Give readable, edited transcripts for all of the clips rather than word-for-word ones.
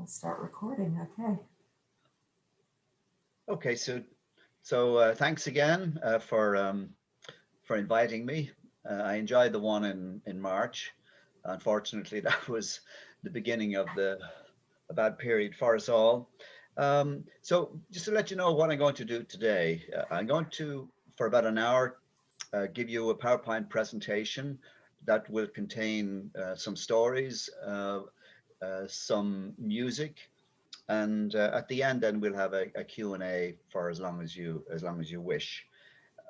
We'll start recording. Okay. Okay, thanks again for inviting me. I enjoyed the one in March. Unfortunately, that was the beginning of a bad period for us all. So just to let you know what I'm going to do today, I'm going to for about an hour give you a PowerPoint presentation that will contain some stories, some music, and at the end then we'll have a Q&A for as long as you wish.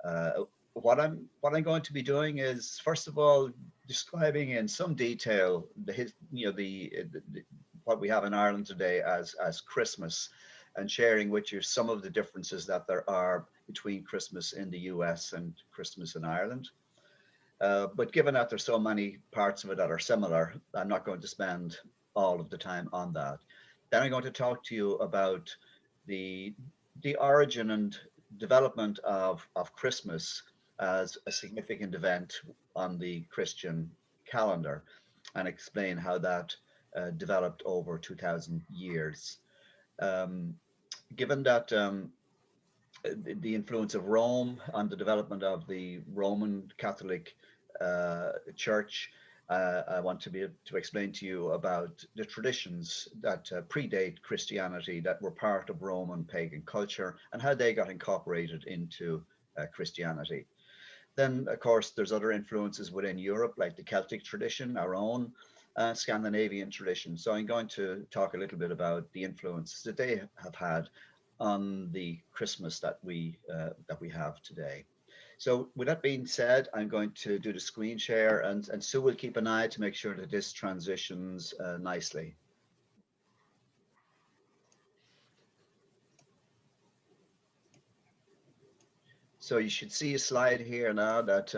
uh, what I'm going to be doing is first of all describing in some detail what we have in Ireland today as Christmas, and sharing with you some of the differences that there are between Christmas in the US and Christmas in Ireland. But given that there's so many parts of it that are similar, I'm not going to spend all of the time on that. Then I'm going to talk to you about the the origin and development of Christmas as a significant event on the Christian calendar, and explain how that developed over 2,000 years. Um, Given that the influence of Rome on the development of the Roman Catholic Church. I want to be able to explain to you about the traditions that predate Christianity, that were part of Roman pagan culture, and how they got incorporated into Christianity. Then, of course, there's other influences within Europe, like the Celtic tradition, our own Scandinavian tradition. So I'm going to talk a little bit about the influences that they have had on the Christmas that we have today. So with that being said, I'm going to do the screen share, and Sue will keep an eye to make sure that this transitions nicely. So you should see a slide here now that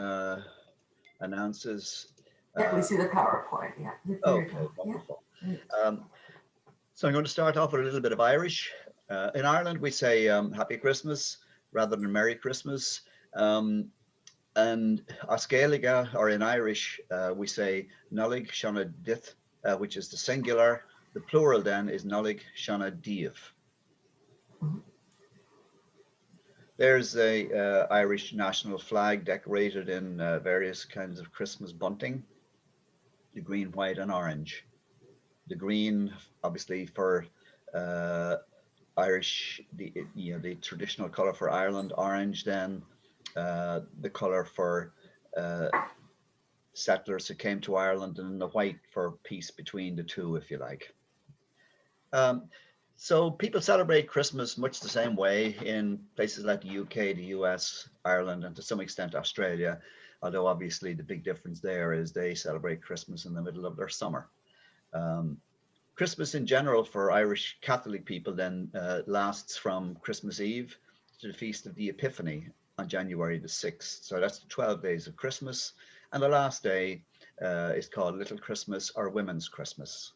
announces. Yeah, we Uh, see the PowerPoint. Yeah, there you okay, go. Yeah, wonderful. great. Um, So I'm going to start off with a little bit of Irish. In Ireland, we say Happy Christmas rather than Merry Christmas. Um, and Oscailiga, or in Irish, we say Nollaig Seanna Dith, which is the singular. The plural then is Nollaig Seanna Díobh. Mhm. There's a Irish national flag decorated in various kinds of Christmas bunting, the green, white, and orange. The green, obviously, for uh, Irish, the traditional color for Ireland, orange. Then the color for uh, settlers who came to Ireland, and the white for peace between the two, if you like. Um, so people celebrate Christmas much the same way in places like the UK, the US, Ireland, and to some extent Australia. Although obviously the big difference there is they celebrate Christmas in the middle of their summer. Um, Christmas in general for Irish Catholic people then lasts from Christmas Eve to the Feast of the Epiphany on January the 6th. So that's the 12 days of Christmas. And the last day is called Little Christmas or Women's Christmas.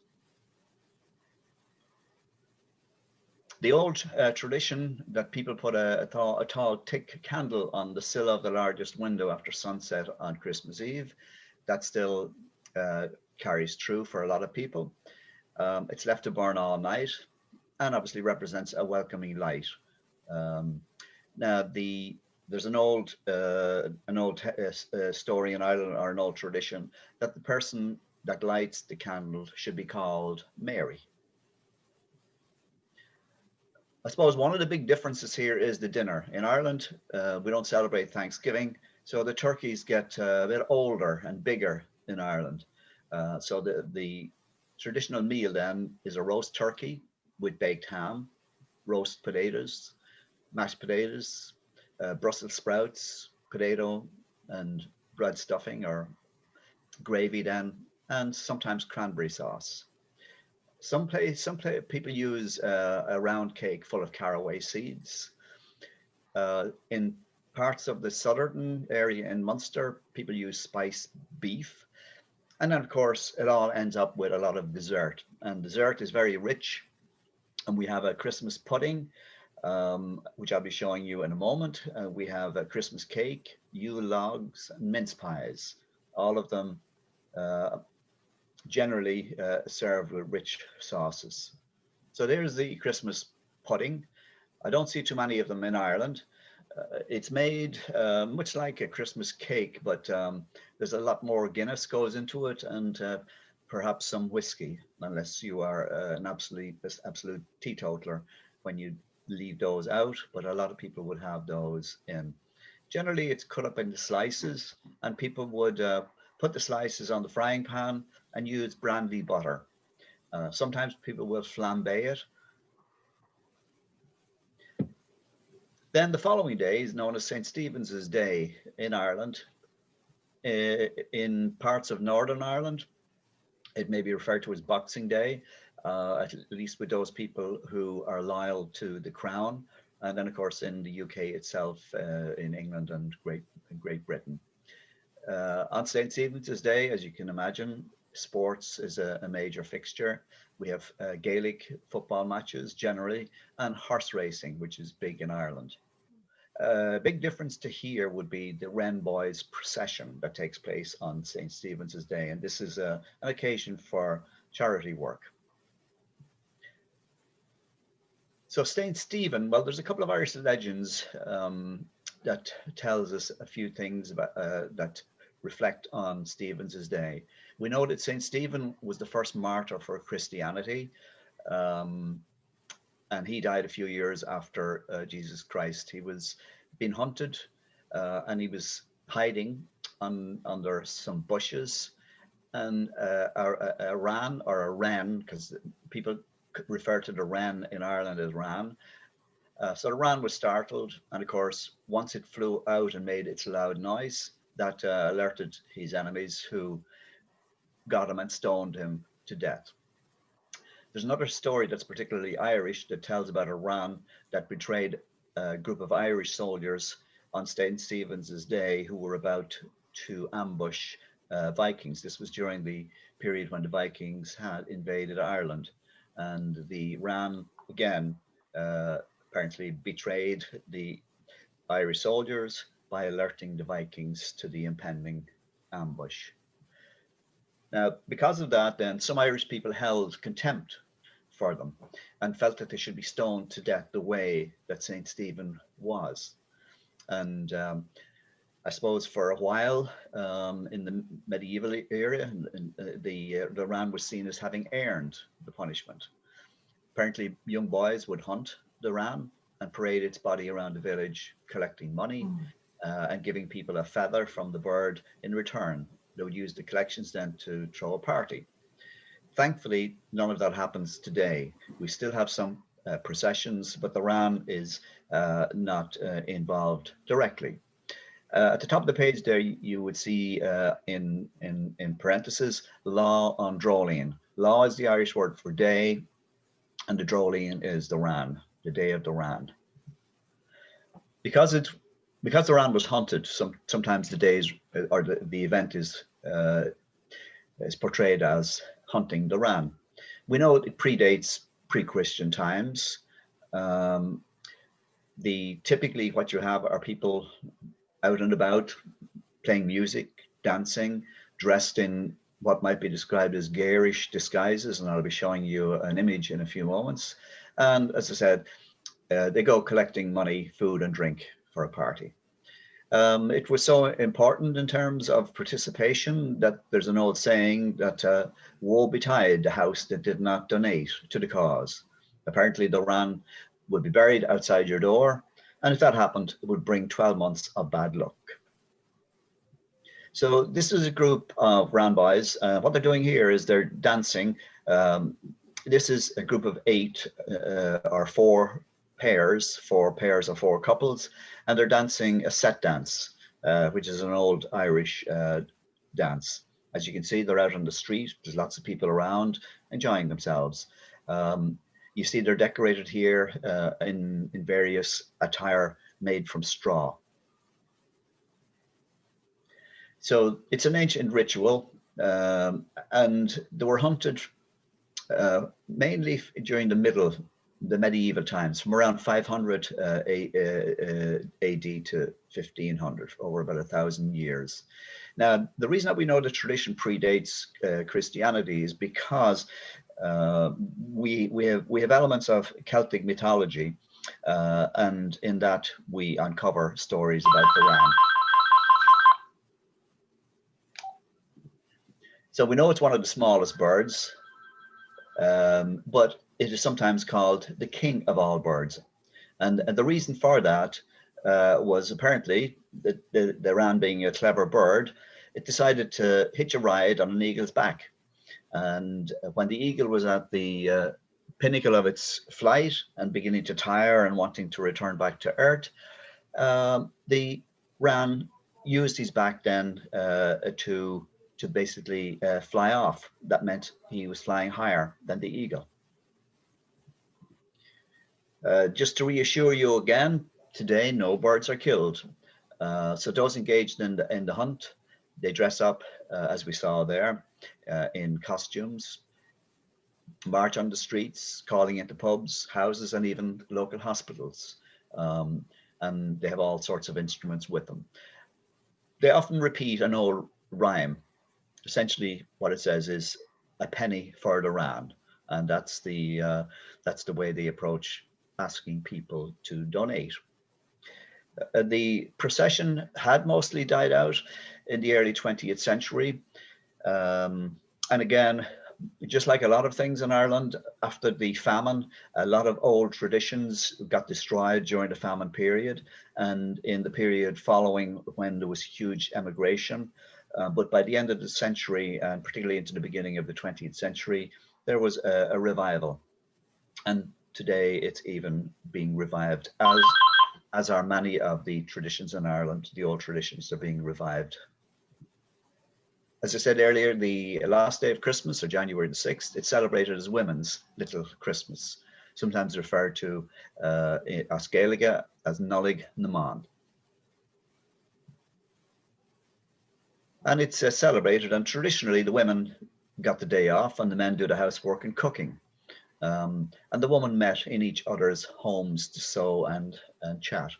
The old tradition that people put a tall, thick candle on the sill of the largest window after sunset on Christmas Eve, that still uh, carries true for a lot of people. It's left to burn all night, and obviously represents a welcoming light. Um, Now, there's an old story in Ireland, or an old tradition, that the person that lights the candle should be called Mary. I suppose one of the big differences here is the dinner. In Ireland, we don't celebrate Thanksgiving, so the turkeys get a bit older and bigger in Ireland. So the traditional meal then is a roast turkey with baked ham, roast potatoes, mashed potatoes, Brussels sprouts, potato, and bread stuffing or gravy then, and sometimes cranberry sauce. Some people use a round cake full of caraway seeds. In parts of the southern area in Munster, people use spiced beef. And then, of course, it all ends up with a lot of dessert. And dessert is very rich. And we have a Christmas pudding, which I'll be showing you in a moment. We have a Christmas cake, Yule logs, and mince pies. All of them uh, generally served with rich sauces. So there's the Christmas pudding. I don't see too many of them in Ireland. It's made much like a Christmas cake, but there's a lot more Guinness goes into it, and perhaps some whiskey, unless you are an absolute teetotaler when you leave those out. But a lot of people would have those in. Generally, it's cut up into slices, and people would put the slices on the frying pan and use brandy butter. Sometimes people will flambe it. Then the following day is known as St. Stephen's Day in Ireland. In parts of Northern Ireland, it may be referred to as Boxing Day, at least with those people who are loyal to the crown. And then, of course, in the UK itself, in England and Great Britain. On St. Stephen's Day, as you can imagine, sports is a major fixture. We have Gaelic football matches generally, and horse racing, which is big in Ireland. Big difference to here would be the Wren Boys procession that takes place on St. Stephen's Day, and this is an occasion for charity work. So St. Stephen, well, there's a couple of Irish legends that tells us a few things about that reflect on Stephen's Day. We know that St. Stephen was the first martyr for Christianity, and he died a few years after Jesus Christ. He was being hunted, and he was hiding under some bushes, and a ran or a wren, because people refer to the wren in Ireland as ran. So the ran was startled, and of course, once it flew out and made its loud noise, that alerted his enemies, who got him and stoned him to death. There's another story that's particularly Irish that tells about a ran that betrayed a group of Irish soldiers on St. Stephen's Day who were about to ambush Vikings. This was during the period when the Vikings had invaded Ireland. And the ran, again, apparently betrayed the Irish soldiers by alerting the Vikings to the impending ambush. Now, because of that, then some Irish people held contempt for them and felt that they should be stoned to death the way that St. Stephen was. And I suppose for a while in the medieval era, the ran was seen as having earned the punishment. Apparently, young boys would hunt the ran and parade its body around the village, collecting money and giving people a feather from the bird in return. They would use the collections then to throw a party. Thankfully, none of that happens today. We still have some processions, but the ran is not involved directly. At the top of the page there, you would see in parentheses, Lá an Dreoilín. Lá is the Irish word for day, and the Dreoilín is the ran, the day of the ran. Because the ran was hunted, sometimes the days or the event is portrayed as hunting the ran. We know it predates pre-Christian times. Typically what you have are people out and about playing music, dancing, dressed in what might be described as garish disguises, and I'll be showing you an image in a few moments. And as I said, they go collecting money, food and drink for a party. It was so important in terms of participation that there's an old saying that woe betide the house that did not donate to the cause. Apparently the ran would be buried outside your door, and if that happened, it would bring 12 months of bad luck. So this is a group of ran boys. What they're doing here is they're dancing. This is a group of 8 or 4 pairs or 4 couples, and they're dancing a set dance, which is an old Irish dance. As you can see, they're out on the street. There's lots of people around enjoying themselves. You see they're decorated here in various attire made from straw. So it's an ancient ritual, and they were hunted mainly during the medieval times, from around 500 AD to 1500, over about 1,000 years. Now, the reason that we know the tradition predates Christianity is because We have elements of Celtic mythology, and in that we uncover stories about the ram. So we know it's one of the smallest birds, but it is sometimes called the king of all birds. And the reason for that was apparently that the ram, being a clever bird, it decided to hitch a ride on an eagle's back. And when the eagle was at the pinnacle of its flight and beginning to tire and wanting to return back to earth, the ram used his back then to basically fly off. That meant he was flying higher than the eagle. Just to reassure you again, today no birds are killed. So those engaged in the hunt, they dress up as we saw there in costumes, march on the streets, calling into pubs, houses, and even local hospitals. And they have all sorts of instruments with them. They often repeat an old rhyme. Essentially, what it says is "a penny for the ram," and that's the way they approach asking people to donate. The procession had mostly died out in the early 20th century, and again, just like a lot of things in Ireland, after the famine, a lot of old traditions got destroyed during the famine period, and in the period following, when there was huge emigration. But by the end of the century, and particularly into the beginning of the 20th century, there was a revival. And today it's even being revived, as are many of the traditions in Ireland. The old traditions are being revived. As I said earlier, the last day of Christmas, or January the 6th, it's celebrated as Women's Little Christmas, sometimes referred to as Gaeilge as Nollaig na mBan. And it's celebrated, and traditionally the women got the day off and the men do the housework and cooking. And the women met in each other's homes to sew and chat.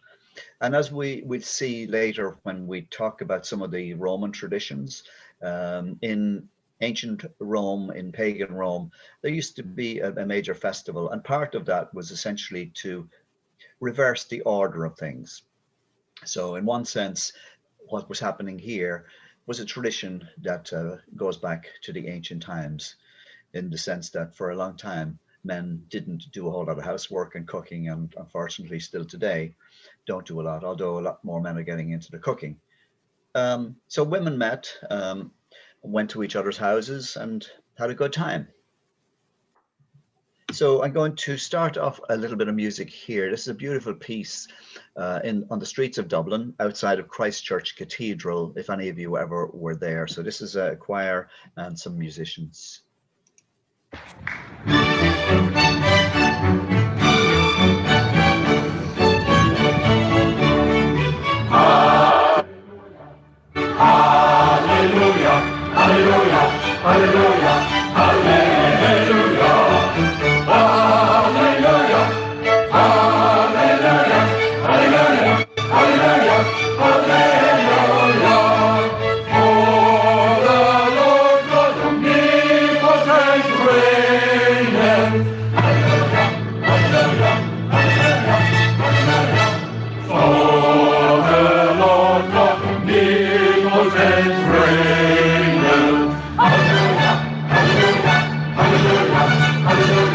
And as we'll see later when we talk about some of the Roman traditions, in ancient Rome, in pagan Rome, there used to be a major festival, and part of that was essentially to reverse the order of things. So in one sense, what was happening here was a tradition that goes back to the ancient times, in the sense that for a long time, men didn't do a whole lot of housework and cooking, and unfortunately still today don't do a lot, although a lot more men are getting into the cooking. So women met, went to each other's houses and had a good time. So I'm going to start off a little bit of music here. This is a beautiful piece on the streets of Dublin, outside of Christ Church Cathedral, if any of you ever were there. So this is a choir and some musicians. Hallelujah, hallelujah, hallelujah, hallelujah. Hallelujah, hallelujah, hallelujah, hallelujah, hallelujah. For the Lord God omnipotent reigneth. Hallelujah, hallelujah, hallelujah, hallelujah. For the Lord God omnipotent reigneth. Hallelujah, hallelujah, hallelujah, hallelujah.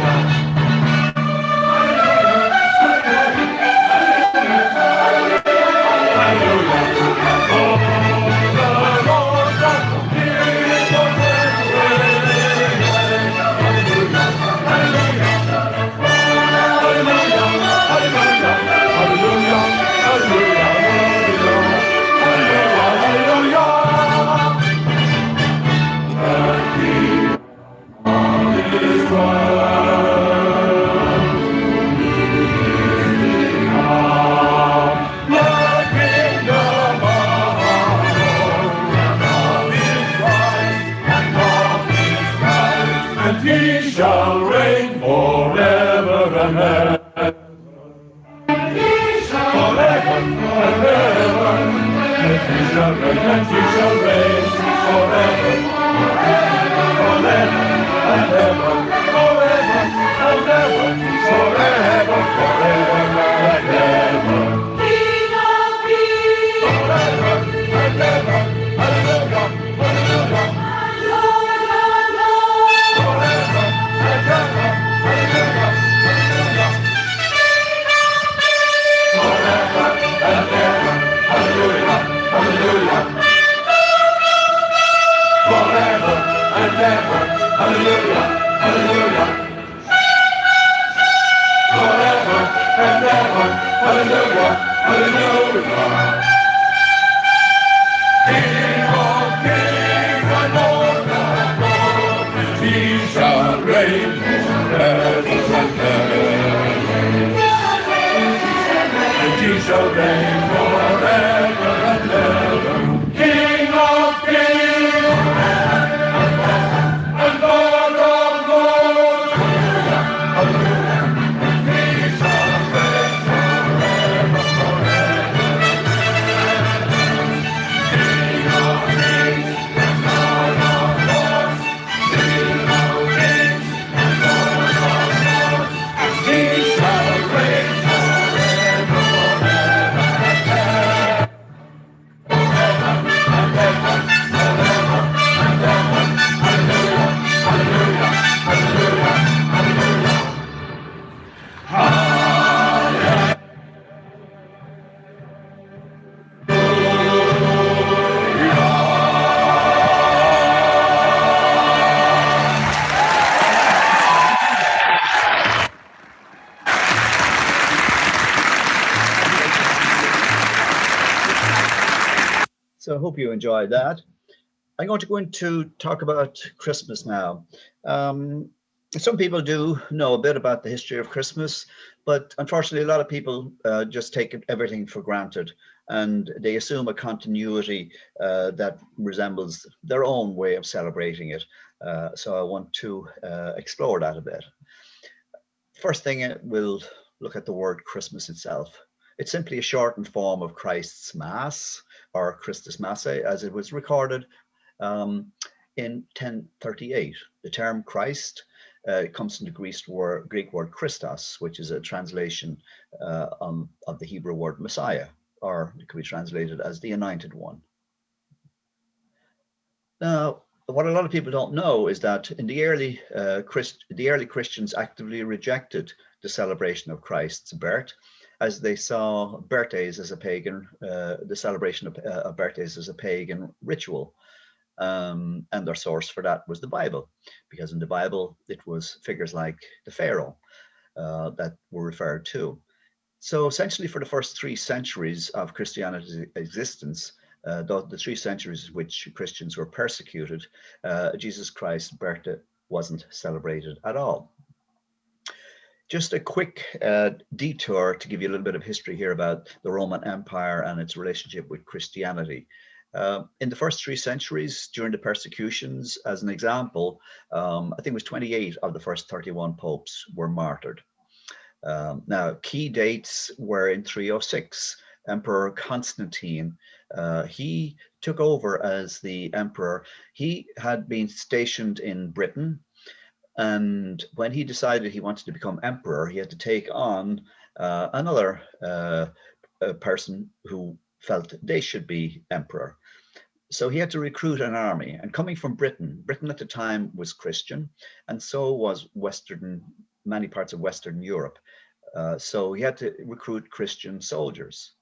He shall reign forever and ever. He shall forever and ever. And he shall reign, and he shall reign forever, forever and ever. And he shall reign forever and ever. King of kings and Lord of lords. He shall reign forever, forever. King of kings and Lord of lords. King of kings and Lord of lords. He shall reign forever, forever and ever. So I hope you enjoyed that. I'm going to go into talk about Christmas now. Some people do know a bit about the history of Christmas, but unfortunately, a lot of people just take everything for granted, and they assume a continuity that resembles their own way of celebrating it. So I want to explore that a bit. First thing, we'll look at the word Christmas itself. It's simply a shortened form of Christ's Mass, or Christus Massae, as it was recorded in 1038. The term Christ comes from the Greek word Christos, which is a translation of the Hebrew word Messiah, or it could be translated as the Anointed One. Now, what a lot of people don't know is that in the early Christians actively rejected the celebration of Christ's birth, as they saw birthdays as a pagan, the celebration of birthdays as a pagan ritual. And their source for that was the Bible, because in the Bible it was figures like the Pharaoh that were referred to. So essentially, for the first 3 centuries of Christianity's existence, the 3 centuries in which Christians were persecuted, Jesus Christ's birthday wasn't celebrated at all. Just a quick detour to give you a little bit of history here about the Roman Empire and its relationship with Christianity. In the first 3 centuries, during the persecutions, as an example, I think it was 28 of the first 31 popes were martyred. Now, key dates were in 306. Emperor Constantine, he took over as the emperor. He had been stationed in Britain, and when he decided he wanted to become emperor, he had to take on another person who felt they should be emperor. So he had to recruit an army, and coming from Britain at the time was Christian, and so was many parts of Western Europe. So he had to recruit Christian soldiers.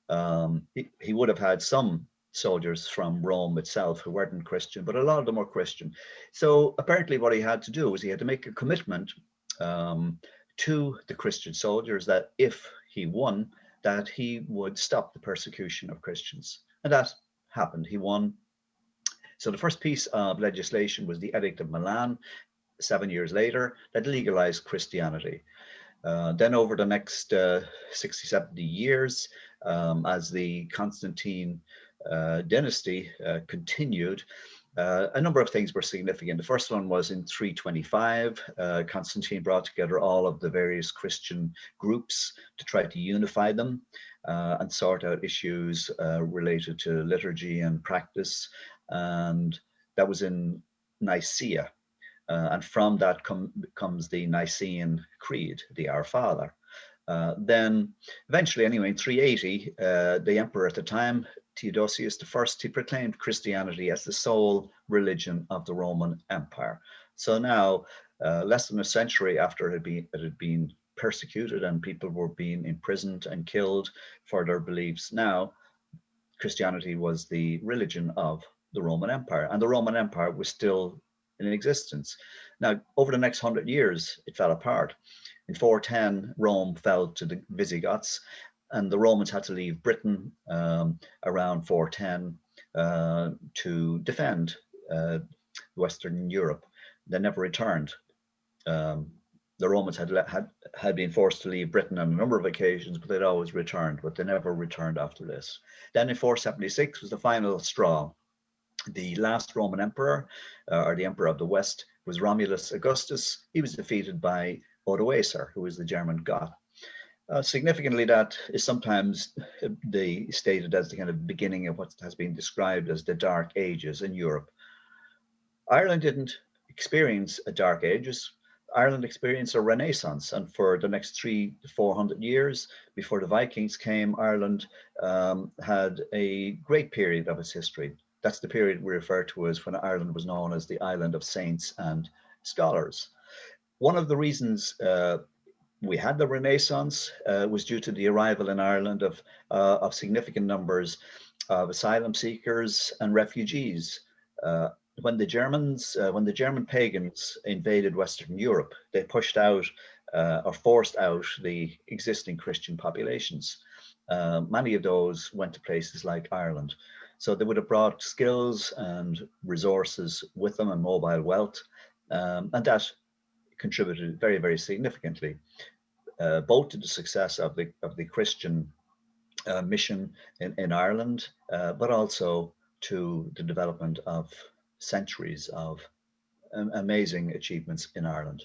He would have had some soldiers from Rome itself who weren't Christian, but a lot of them were Christian. So apparently what he had to do was he had to make a commitment to the Christian soldiers that if he won, that he would stop the persecution of Christians. And that happened. He won. So the first piece of legislation was the Edict of Milan, 7 years later, that legalized Christianity. Then over the next 60, 70 years, as the Constantine dynasty continued, a number of things were significant. The first one was in 325, Constantine brought together all of the various Christian groups to try to unify them and sort out issues related to liturgy and practice. And that was in Nicaea. And from that comes the Nicene Creed, the Our Father. Then eventually, anyway, in 380, the emperor at the time, Theodosius I, he proclaimed Christianity as the sole religion of the Roman Empire. So now, less than a century after it had been persecuted and people were being imprisoned and killed for their beliefs, now Christianity was the religion of the Roman Empire, and the Roman Empire was still in existence. Now, over the next 100 years, it fell apart. In 410, Rome fell to the Visigoths, and the Romans had to leave Britain around 410 to defend Western Europe. They never returned. The Romans had been forced to leave Britain on a number of occasions, but they'd always returned, but they never returned after this. Then in 476 was the final straw. The last Roman emperor, or the emperor of the West, was Romulus Augustus. He was defeated by Odoacer, who was the German god. Significantly, that is sometimes stated as the kind of beginning of what has been described as the Dark Ages in Europe. Ireland didn't experience a Dark Ages. Ireland experienced a Renaissance, and for the next 300 to 400 years before the Vikings came, Ireland had a great period of its history. That's the period we refer to as when Ireland was known as the Island of Saints and Scholars. One of the reasons we had the Renaissance was due to the arrival in Ireland of significant numbers of asylum seekers and refugees. When the German pagans invaded Western Europe, they pushed out or forced out the existing Christian populations. Many of those went to places like Ireland. So they would have brought skills and resources with them and mobile wealth, and that contributed very, very significantly, both to the success of the Christian mission in Ireland, but also to the development of centuries of amazing achievements in Ireland.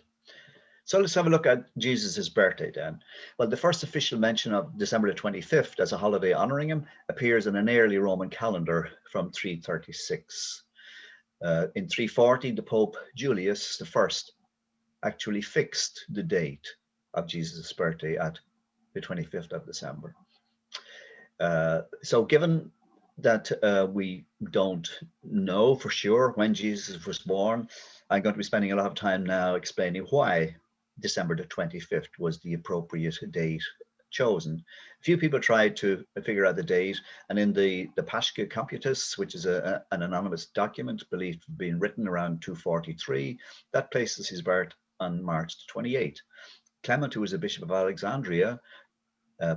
So let's have a look at Jesus's birthday then. Well, the first official mention of December the 25th as a holiday honoring him appears in an early Roman calendar from 336. In 340, the Pope Julius I actually fixed the date of Jesus' birthday at the 25th of December. So given that we don't know for sure when Jesus was born, I'm going to be spending a lot of time now explaining why December the 25th was the appropriate date chosen. A few people tried to figure out the date, and in the Pascha Computus, which is an anonymous document believed to have been written around 243, that places his birth on March the 28th. Clement, who was a bishop of Alexandria,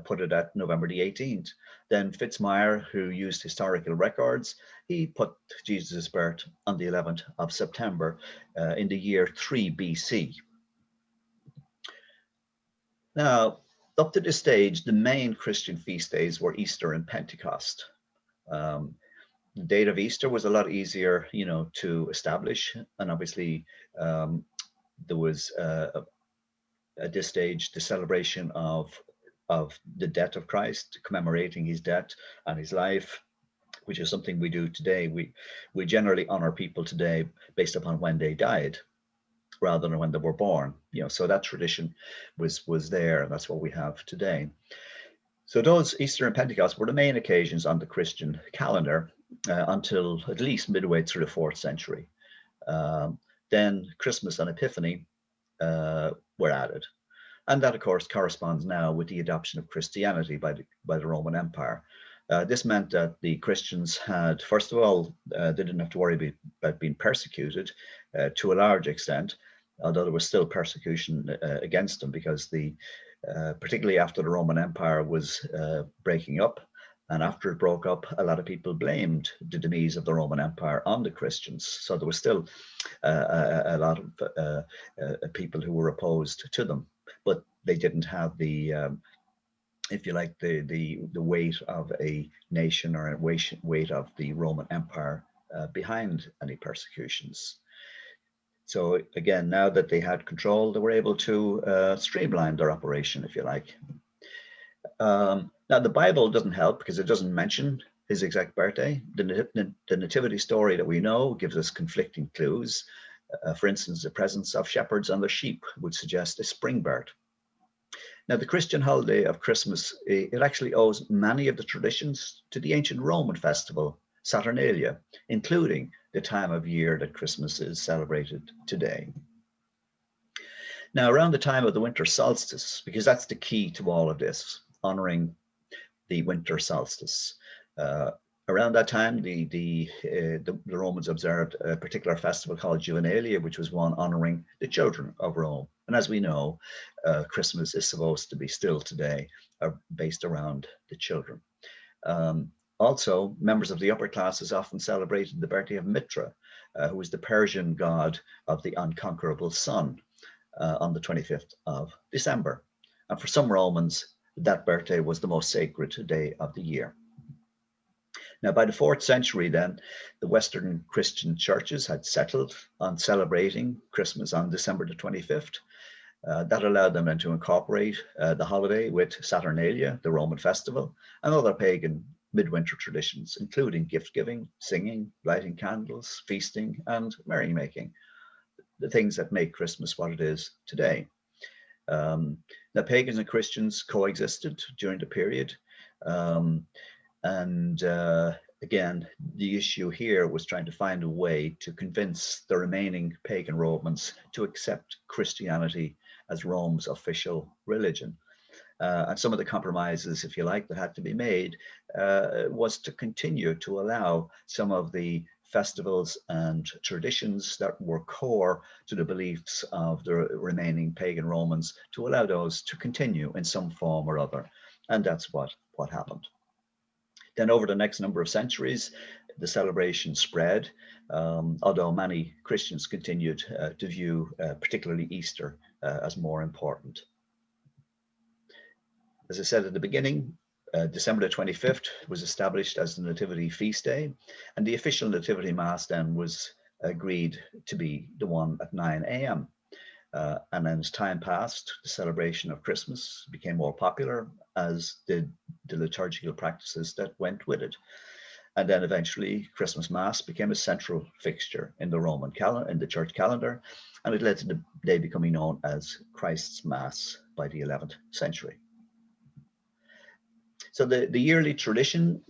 put it at November the 18th. Then Fitzmyer, who used historical records, he put Jesus' birth on the 11th of September in the year 3 BC. Now, up to this stage, the main Christian feast days were Easter and Pentecost. The date of Easter was a lot easier, to establish, and obviously there was at this stage the celebration of the death of Christ, commemorating his death and his life, which is something we do today. We generally honor people today based upon when they died, rather than when they were born. So that tradition was there, and that's what we have today. So those Easter and Pentecost were the main occasions on the Christian calendar until at least midway through the 4th century. Then Christmas and Epiphany were added. And that, of course, corresponds now with the adoption of Christianity by the Roman Empire. This meant that the Christians had, first of all, they didn't have to worry about being persecuted to a large extent, although there was still persecution against them, because particularly after the Roman Empire was breaking up, and after it broke up, a lot of people blamed the demise of the Roman Empire on the Christians. So there was still a lot of people who were opposed to them, but they didn't have the, if you like, the weight of a nation or a weight of the Roman Empire behind any persecutions. So again, now that they had control, they were able to streamline their operation, if you like. Now, the Bible doesn't help because it doesn't mention his exact birthday. The nativity story that we know gives us conflicting clues. For instance, the presence of shepherds and their sheep would suggest a spring birth. Now, the Christian holiday of Christmas, it actually owes many of the traditions to the ancient Roman festival, Saturnalia, including the time of year that Christmas is celebrated today. Now, around the time of the winter solstice, because that's the key to all of this, honoring the winter solstice. Around that time, the Romans observed a particular festival called Juvenalia, which was one honoring the children of Rome. And as we know, Christmas is supposed to be still today based around the children. Also, members of the upper classes often celebrated the birthday of Mitra, who was the Persian god of the unconquerable sun. on the 25th of December. And for some Romans, that birthday was the most sacred day of the year. Now, by the 4th century, then, the Western Christian churches had settled on celebrating Christmas on December the 25th. That allowed them then to incorporate the holiday with Saturnalia, the Roman festival, and other pagan midwinter traditions, including gift giving, singing, lighting candles, feasting, and merrymaking, the things that make Christmas what it is today. Now, pagans and Christians coexisted during the period. Again, the issue here was trying to find a way to convince the remaining pagan Romans to accept Christianity as Rome's official religion. And some of the compromises, if you like, that had to be made was to continue to allow some of the festivals and traditions that were core to the beliefs of the remaining pagan Romans, to allow those to continue in some form or other. And that's what happened. Then over the next number of centuries, the celebration spread, although many Christians continued to view particularly Easter as more important. As I said at the beginning, December the 25th was established as the Nativity Feast Day, and the official Nativity Mass then was agreed to be the one at 9 a.m. And then as time passed, the celebration of Christmas became more popular, as did the liturgical practices that went with it. And then eventually Christmas Mass became a central fixture in the Roman calendar, in the church calendar, and it led to the day becoming known as Christ's Mass by the 11th century. So the yearly tradition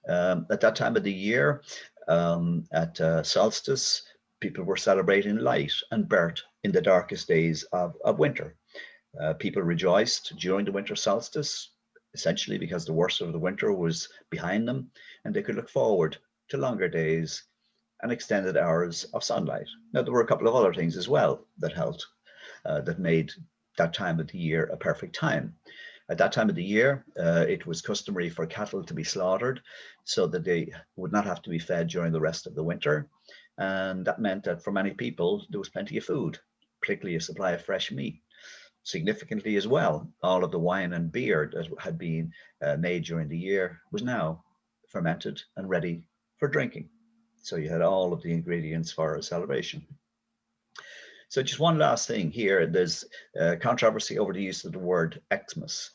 at that time of the year, at solstice, people were celebrating light and birth in the darkest days of winter. People rejoiced during the winter solstice, essentially because the worst of the winter was behind them, and they could look forward to longer days and extended hours of sunlight. Now, there were a couple of other things as well that helped, that made that time of the year a perfect time. At that time of the year, it was customary for cattle to be slaughtered so that they would not have to be fed during the rest of the winter. And that meant that for many people, there was plenty of food, particularly a supply of fresh meat. Significantly as well, all of the wine and beer that had been made during the year was now fermented and ready for drinking. So you had all of the ingredients for a celebration. So just one last thing here, there's controversy over the use of the word Xmas.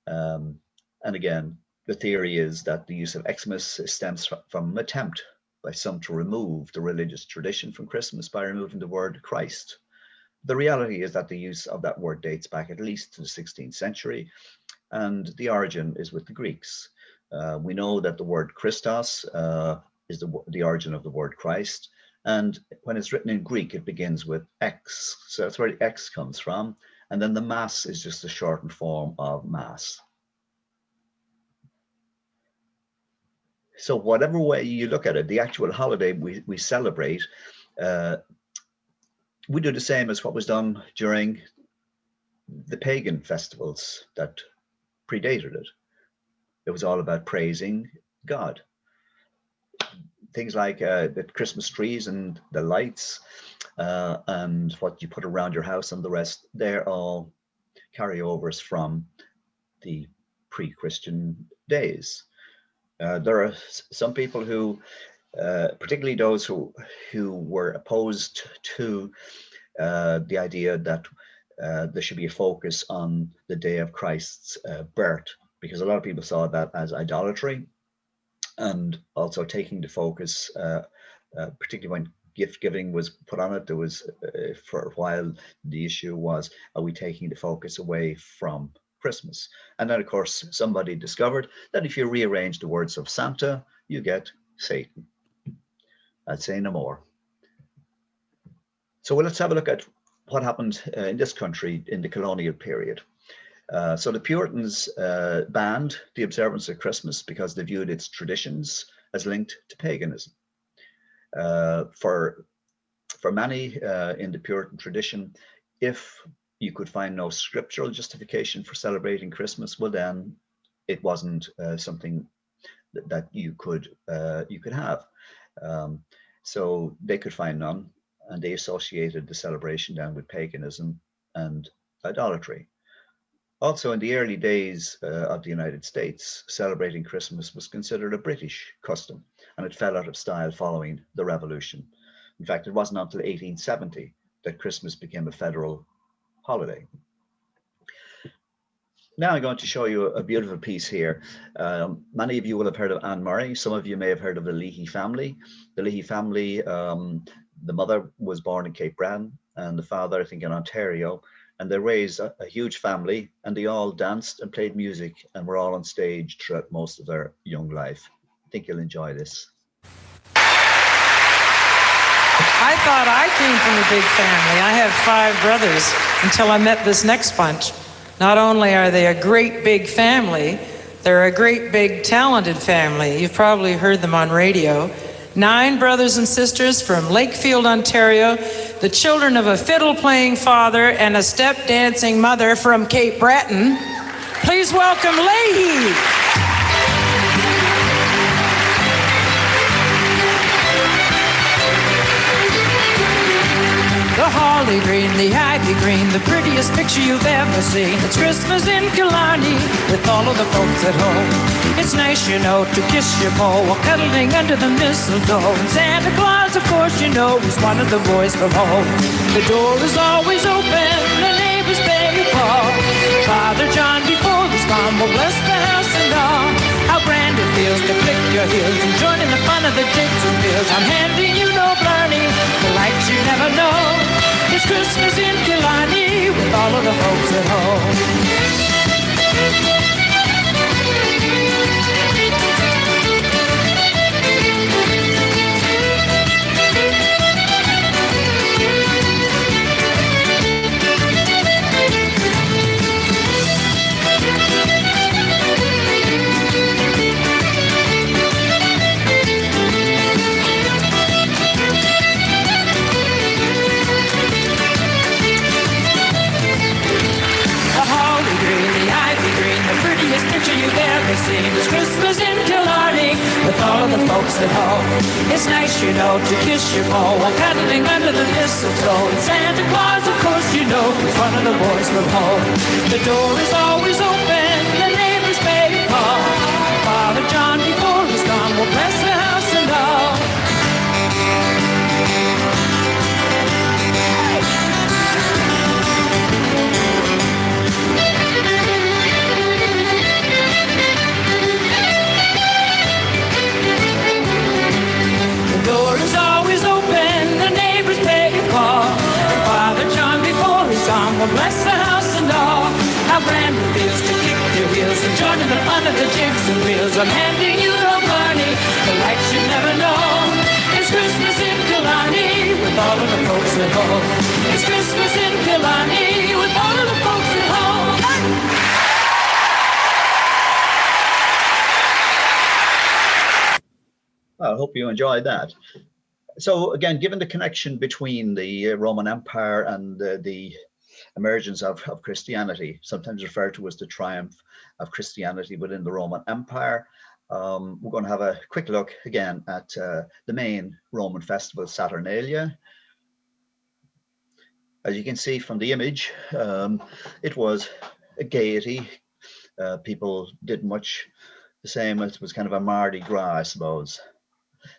And again, the theory is that the use of Xmas stems from an attempt by some to remove the religious tradition from Christmas by removing the word Christ. The reality is that the use of that word dates back at least to the 16th century, and the origin is with the Greeks. We know that the word Christos is the origin of the word Christ, and when it's written in Greek, it begins with X. So that's where the X comes from. And then the Mass is just a shortened form of Mass. So whatever way you look at it, the actual holiday we celebrate, we do the same as what was done during the pagan festivals that predated it. It was all about praising God. Things like the Christmas trees and the lights and what you put around your house and the rest, they're all carryovers from the pre-Christian days. There are some people who, particularly those who were opposed to the idea that there should be a focus on the day of Christ's birth, because a lot of people saw that as idolatry, and also taking the focus, particularly when gift giving was put on it, there was for a while the issue was, are we taking the focus away from Christmas? And then of course somebody discovered that if you rearrange the words of Santa, you get Satan. I'd say no more. So let's have a look at what happened in this country in the colonial period. So the Puritans banned the observance of Christmas because they viewed its traditions as linked to paganism. For many in the Puritan tradition, if you could find no scriptural justification for celebrating Christmas, well then it wasn't something that you could have. So they could find none, and they associated the celebration then with paganism, and idolatry. Also, in the early days of the United States, celebrating Christmas was considered a British custom, and it fell out of style following the Revolution. In fact, it wasn't until 1870 that Christmas became a federal holiday. Now I'm going to show you a beautiful piece here. Many of you will have heard of Anne Murray. Some of you may have heard of the Leahy family. The Leahy family, the mother was born in Cape Breton and the father, I think, in Ontario. And they raised a huge family, and they all danced and played music and were all on stage throughout most of their young life. I think you'll enjoy this. I thought I came from a big family. I have 5 brothers until I met this next bunch. Not only are they a great big family, they're a great big talented family. You've probably heard them on radio. 9 brothers and sisters from Lakefield, Ontario, the children of a fiddle-playing father and a step-dancing mother from Cape Breton. Please welcome Leahy. The holly green, the ivy green, the prettiest picture you've ever seen. It's Christmas in Killarney with all of the folks at home. It's nice, you know, to kiss your beau while cuddling under the mistletoe. And Santa Claus, of course, you know, is one of the boys from home. The door is always open, the neighbors pay a call. Father John, before the storm, will bless the house and all. How grand it feels to flick your heels and join in the fun of the jigs and bills. I'm handing you no Blarney, the lights you never know. It's Christmas in Killarney with all of the folks at home. You've ever seen. It's Christmas in Killarney with all of the folks at home. It's nice, you know, to kiss your beau while cuddling under the mistletoe. And Santa Claus, of course, you know, is one of the boys from home. The door is always open, the neighbors pay a call. Father John, before he's gone, will bless the house and all. Will bless the house and all. How grand it feels to kick your heels and join in the fun of the jigs and reels. I'm handing you no Barney, the lights you never know. It's Christmas in Killarney with all of the folks at home. It's Christmas in Killarney with all of the folks at home. I hope you enjoyed that. So again, given the connection between the Roman Empire and the emergence of Christianity, sometimes referred to as the triumph of Christianity within the Roman Empire, we're going to have a quick look again at the main Roman festival, Saturnalia. As you can see from the image, it was a gaiety. People did much the same. It was kind of a Mardi Gras, I suppose.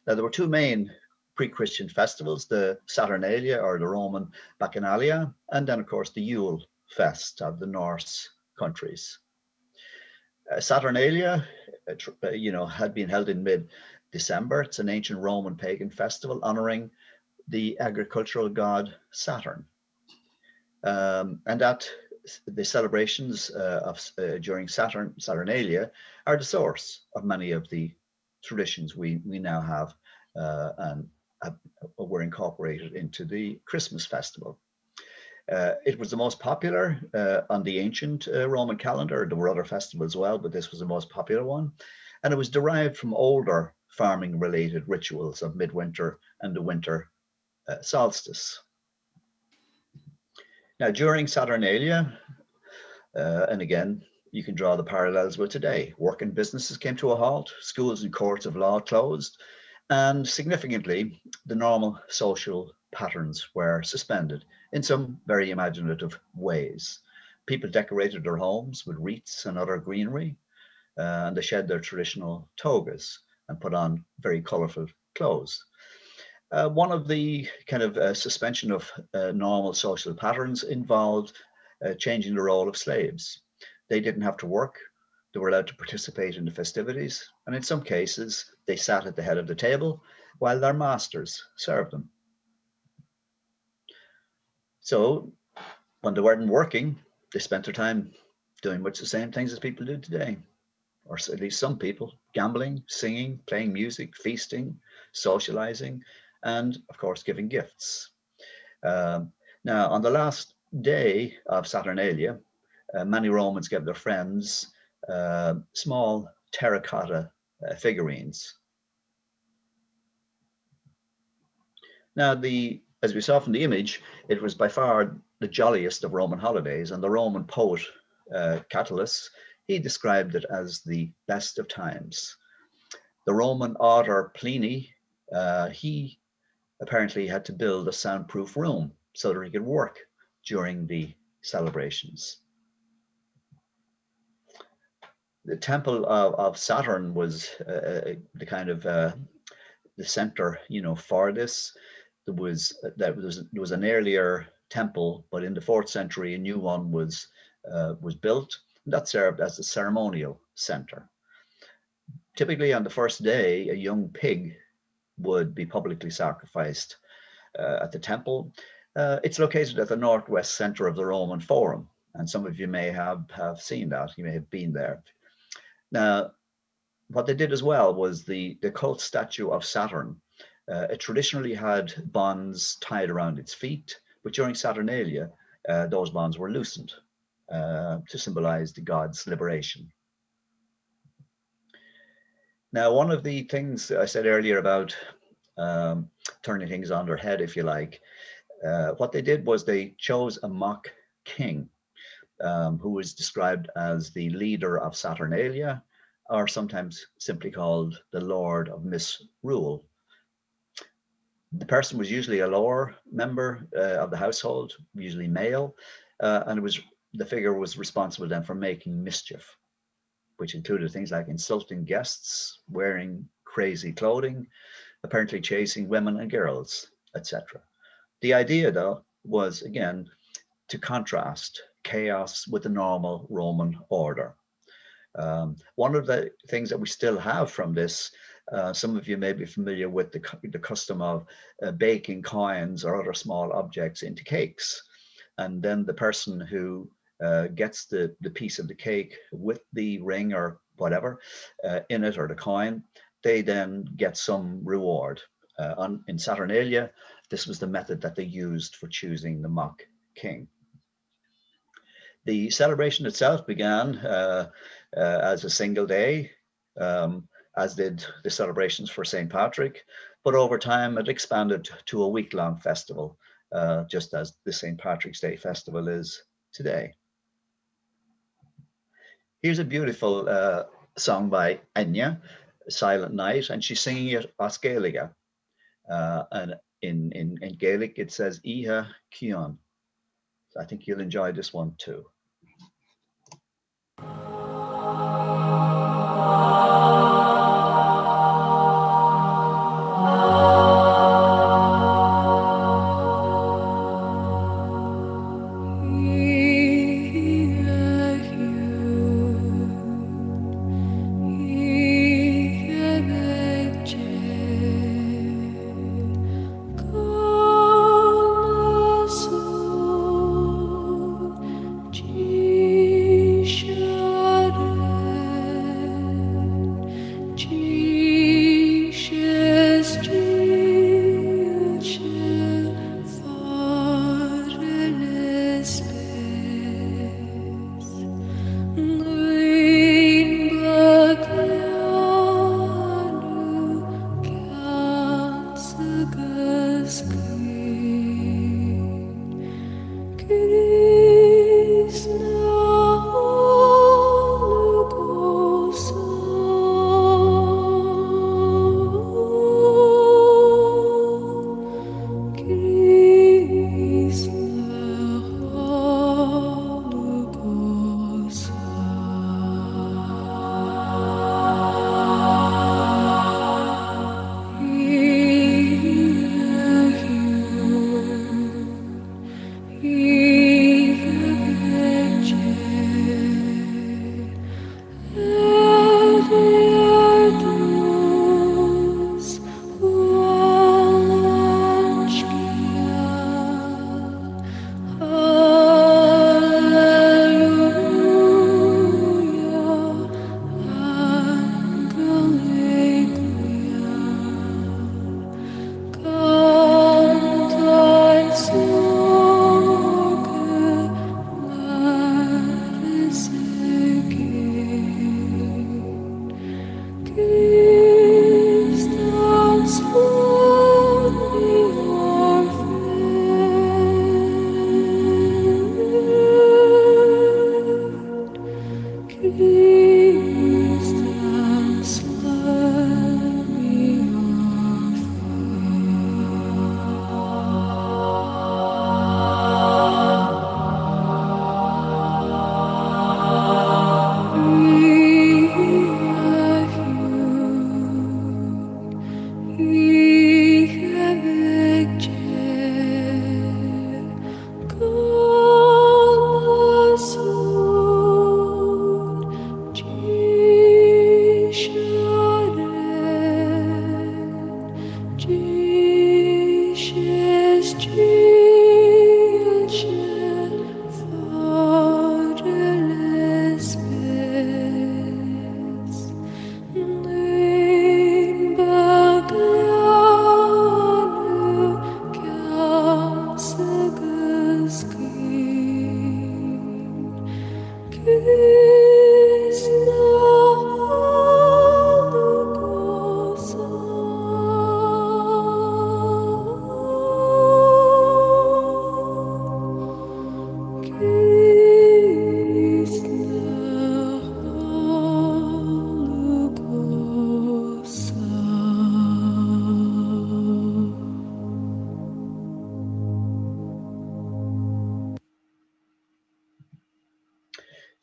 Now, there were 2 main pre-Christian festivals, the Saturnalia or the Roman Bacchanalia, and then of course the Yule Fest of the Norse countries. Saturnalia, had been held in mid-December. It's an ancient Roman pagan festival honoring the agricultural god Saturn. And that the celebrations during Saturnalia are the source of many of the traditions we now have and were incorporated into the Christmas festival. It was the most popular on the ancient Roman calendar. There were other festivals as well, but this was the most popular one. And it was derived from older farming related rituals of midwinter and the winter solstice. Now, during Saturnalia, and again, you can draw the parallels with today. Work and businesses came to a halt, schools and courts of law closed, and significantly, the normal social patterns were suspended in some very imaginative ways. People decorated their homes with wreaths and other greenery, and they shed their traditional togas and put on very colorful clothes. One of the kind of suspension of normal social patterns involved changing the role of slaves. They didn't have to work. They were allowed to participate in the festivities. And in some cases, they sat at the head of the table while their masters served them. So when they weren't working, they spent their time doing much the same things as people do today, or at least some people: gambling, singing, playing music, feasting, socializing, and of course, giving gifts. Now, on the last day of Saturnalia, many Romans gave their friends small terracotta figurines. Now, as we saw from the image, it was by far the jolliest of Roman holidays, and the Roman poet Catullus, he described it as the best of times. The Roman author Pliny, he apparently had to build a soundproof room so that he could work during the celebrations. The temple of Saturn was the kind of the center, for this. There was an earlier temple, but in the 4th century, a new one was built, and that served as the ceremonial center. Typically, on the first day, a young pig would be publicly sacrificed at the temple. It's located at the northwest center of the Roman Forum, and some of you may have seen that. You may have been there. Now, what they did as well was the cult statue of Saturn. It traditionally had bonds tied around its feet, but during Saturnalia, those bonds were loosened to symbolize the god's liberation. Now, one of the things I said earlier about turning things on their head, if you like, what they did was they chose a mock king who was described as the leader of Saturnalia, or sometimes simply called the Lord of Misrule. The person was usually a lower member of the household, usually male, and the figure was responsible then for making mischief, which included things like insulting guests, wearing crazy clothing, apparently chasing women and girls, etc. The idea, though, was again to contrast chaos with the normal Roman order. One of the things that we still have from this, some of you may be familiar with the custom of baking coins or other small objects into cakes. And then the person who gets the piece of the cake with the ring or whatever in it, or the coin, they then get some reward. In Saturnalia, this was the method that they used for choosing the mock king. The celebration itself began as a single day, as did the celebrations for St. Patrick, but over time it expanded to a week-long festival, just as the St. Patrick's Day festival is today. Here's a beautiful song by Enya, Silent Night, and she's singing it as Gaeilge. And in Gaelic it says Iha Cion. So I think you'll enjoy this one too. Jesus.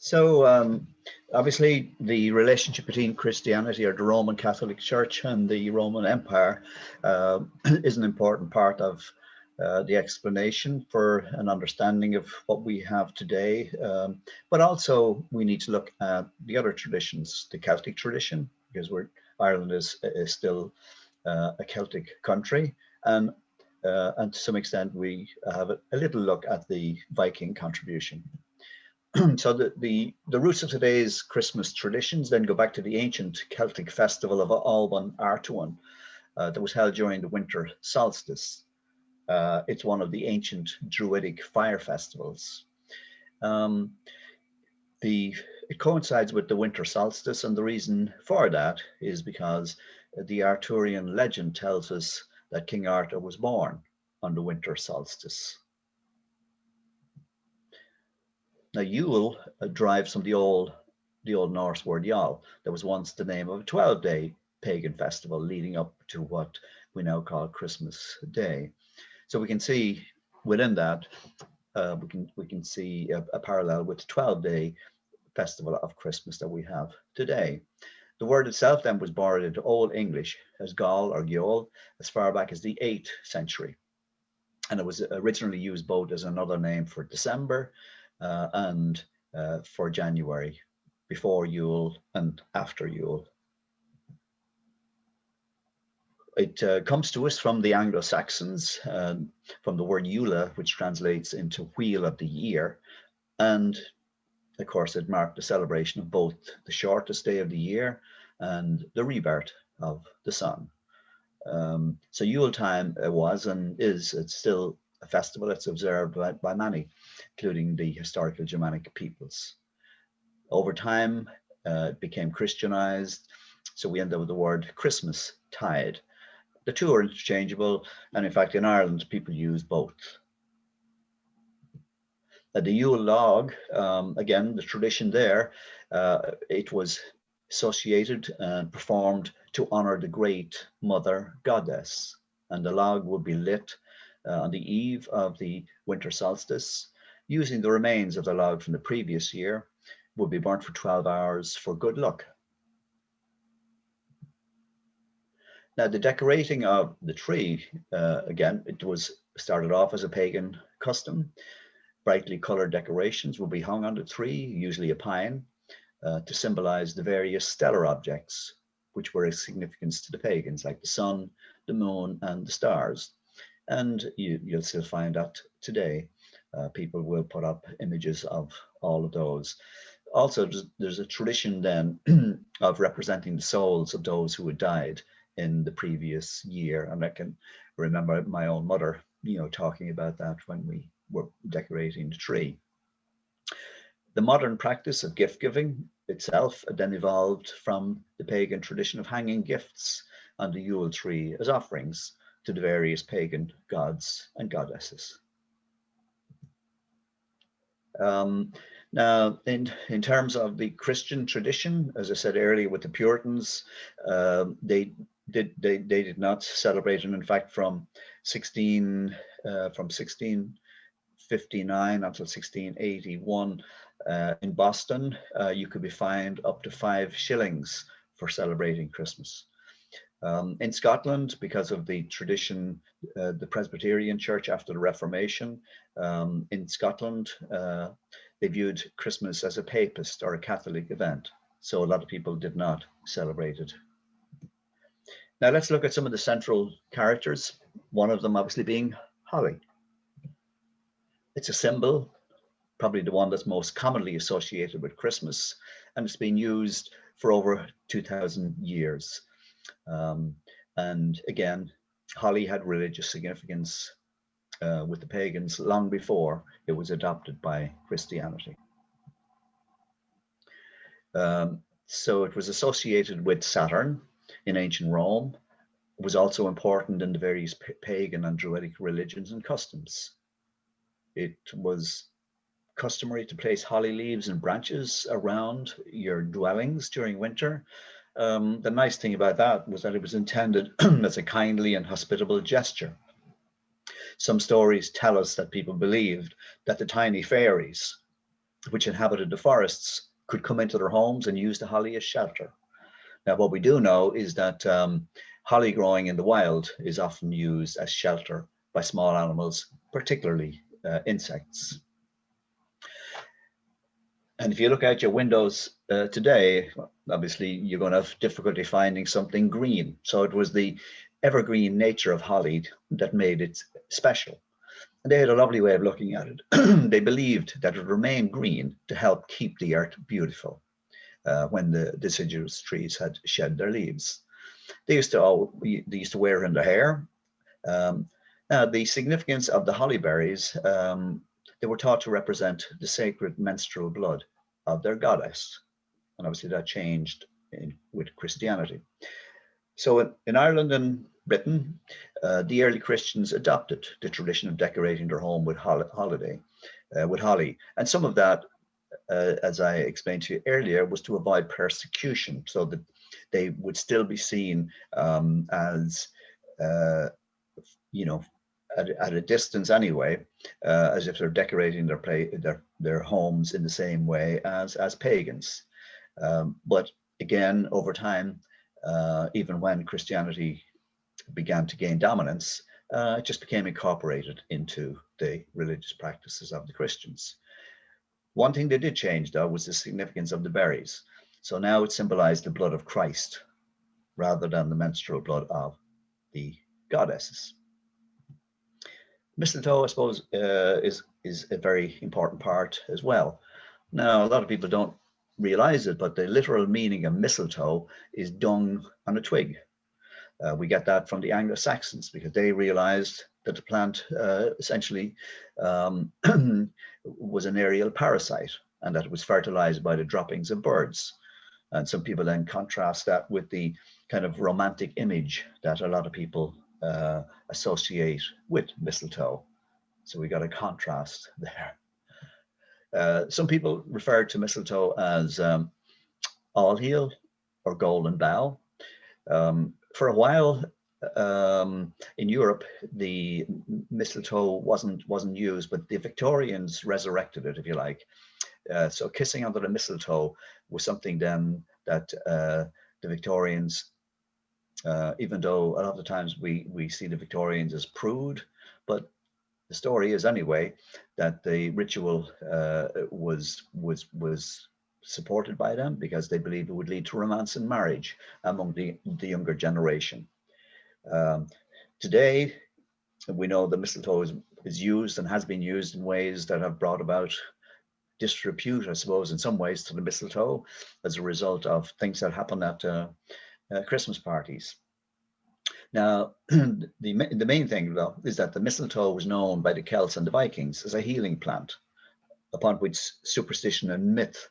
So obviously the relationship between Christianity or the Roman Catholic Church and the Roman Empire is an important part of the explanation for an understanding of what we have today. But also we need to look at the other traditions, the Celtic tradition, because Ireland is still a Celtic country, and to some extent we have a little look at the Viking contribution. So the roots of today's Christmas traditions then go back to the ancient Celtic festival of Alban Artuan that was held during the winter solstice. It's one of the ancient Druidic fire festivals. It coincides with the winter solstice, and the reason for that is because the Arthurian legend tells us that King Arthur was born on the winter solstice. Now, Yule derives from the old Norse word Yule. That was once the name of a 12-day pagan festival leading up to what we now call Christmas Day. So we can see within that, we can see a parallel with the 12-day festival of Christmas that we have today. The word itself then was borrowed into Old English as Gall or Gyol as far back as the 8th century. And it was originally used both as another name for December and for January, before Yule and after Yule. It comes to us from the Anglo-Saxons, from the word Eula, which translates into wheel of the year. And of course, it marked the celebration of both the shortest day of the year and the rebirth of the sun. So Yule time was and is, it's still a festival that's observed by many, including the historical Germanic peoples. Over time, it became Christianized, so we end up with the word Christmas tide. The two are interchangeable, and in fact, in Ireland, people use both. The Yule log, again, the tradition there, it was associated and performed to honor the great mother goddess, and the log would be lit on the eve of the winter solstice, using the remains of the log from the previous year, would be burnt for 12 hours for good luck. Now, the decorating of the tree, again, it was started off as a pagan custom. Brightly colored decorations will be hung on the tree, usually a pine, to symbolize the various stellar objects which were of significance to the pagans, like the sun, the moon, and the stars. And you'll still find that today. People will put up images of all of those. Also, there's a tradition then of representing the souls of those who had died in the previous year. And I can remember my own mother, talking about that when we were decorating the tree. The modern practice of gift giving itself then evolved from the pagan tradition of hanging gifts on the Yule tree as offerings to the various pagan gods and goddesses. Now, in terms of the Christian tradition, as I said earlier, with the Puritans, they did not celebrate, and in fact, from 1659 until 1681, in Boston, you could be fined up to 5 shillings for celebrating Christmas. In Scotland, because of the tradition, the Presbyterian Church after the Reformation, in Scotland, they viewed Christmas as a papist or a Catholic event. So a lot of people did not celebrate it. Now let's look at some of the central characters, one of them obviously being holly. It's a symbol, probably the one that's most commonly associated with Christmas, and it's been used for over 2,000 years. And again, holly had religious significance with the pagans long before it was adopted by Christianity. So it was associated with Saturn in ancient Rome. It was also important in the various pagan and Druidic religions and customs. It was customary to place holly leaves and branches around your dwellings during winter. The nice thing about that was that it was intended as a kindly and hospitable gesture. Some stories tell us that people believed that the tiny fairies, which inhabited the forests, could come into their homes and use the holly as shelter. Now, what we do know is that holly growing in the wild is often used as shelter by small animals, particularly insects. And if you look out your windows today, obviously you're going to have difficulty finding something green. So it was the evergreen nature of holly that made it special. And they had a lovely way of looking at it. They believed that it would remain green to help keep the earth beautiful when the deciduous trees had shed their leaves. They used to wear it in their hair. Now, the significance of the holly berries, they were thought to represent the sacred menstrual blood of their goddess. And obviously that changed with Christianity. So in Ireland and Britain, the early Christians adopted the tradition of decorating their home with holly. And some of that, as I explained to you earlier, was to avoid persecution, so that they would still be seen as, at a distance anyway, as if they're decorating their homes in the same way as pagans. But again, over time, even when Christianity began to gain dominance, it just became incorporated into the religious practices of the Christians. One thing they did change, though, was the significance of the berries. So now it symbolized the blood of Christ rather than the menstrual blood of the goddesses. Mistletoe, I suppose, is a very important part as well. Now, a lot of people don't realize it, but the literal meaning of mistletoe is dung on a twig. We get that from the Anglo-Saxons because they realized that the plant essentially was an aerial parasite and that it was fertilized by the droppings of birds. And some people then contrast that with the kind of romantic image that a lot of people associate with mistletoe. So we got a contrast there. Some people refer to mistletoe as all-heal or golden bough. For a while in Europe, the mistletoe wasn't used, but the Victorians resurrected it, if you like. So kissing under the mistletoe was something then that the Victorians, even though a lot of the times we see the Victorians as prude, but the story is anyway that the ritual was supported by them because they believed it would lead to romance and marriage among the younger generation. Today, we know the mistletoe is used and has been used in ways that have brought about disrepute, I suppose, in some ways to the mistletoe as a result of things that happen at Christmas parties. Now, the main thing, though, is that the mistletoe was known by the Celts and the Vikings as a healing plant, upon which superstition and myth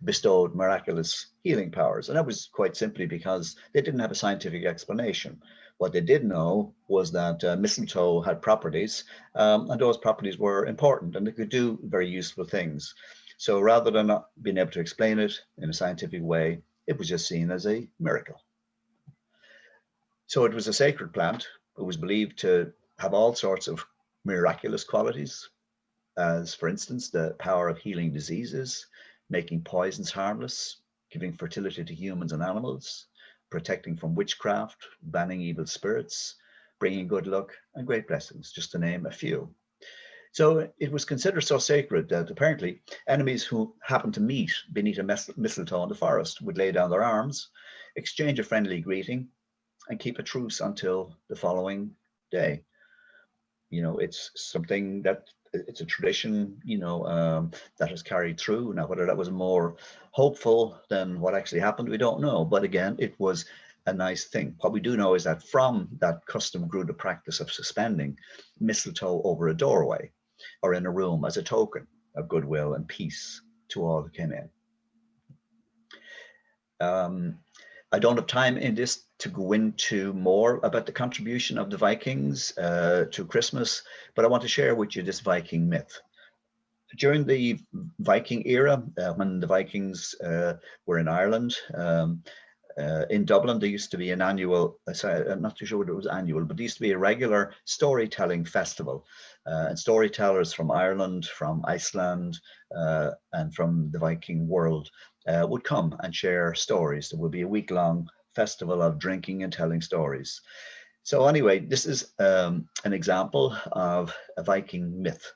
bestowed miraculous healing powers. And that was quite simply because they didn't have a scientific explanation. What they did know was that mistletoe had properties, and those properties were important, and they could do very useful things. So rather than not being able to explain it in a scientific way, it was just seen as a miracle. So it was a sacred plant. It was believed to have all sorts of miraculous qualities, as for instance, the power of healing diseases, making poisons harmless, giving fertility to humans and animals, protecting from witchcraft, banning evil spirits, bringing good luck and great blessings, just to name a few. So it was considered so sacred that apparently enemies who happened to meet beneath a mistletoe in the forest would lay down their arms, exchange a friendly greeting, and keep a truce until the following day. You know, it's something that it's a tradition, that has carried through. Now, whether that was more hopeful than what actually happened, we don't know. But again, it was a nice thing. What we do know is that from that custom grew the practice of suspending mistletoe over a doorway or in a room as a token of goodwill and peace to all who came in. I don't have time in this to go into more about the contribution of the Vikings to Christmas, but I want to share with you this Viking myth. During the Viking era, when the Vikings were in Ireland, in Dublin, there used to be an annual, sorry, I'm not too sure whether it was annual, but there used to be a regular storytelling festival. And storytellers from Ireland, from Iceland, and from the Viking world would come and share stories. There would be a week-long festival of drinking and telling stories. So anyway, this is an example of a Viking myth.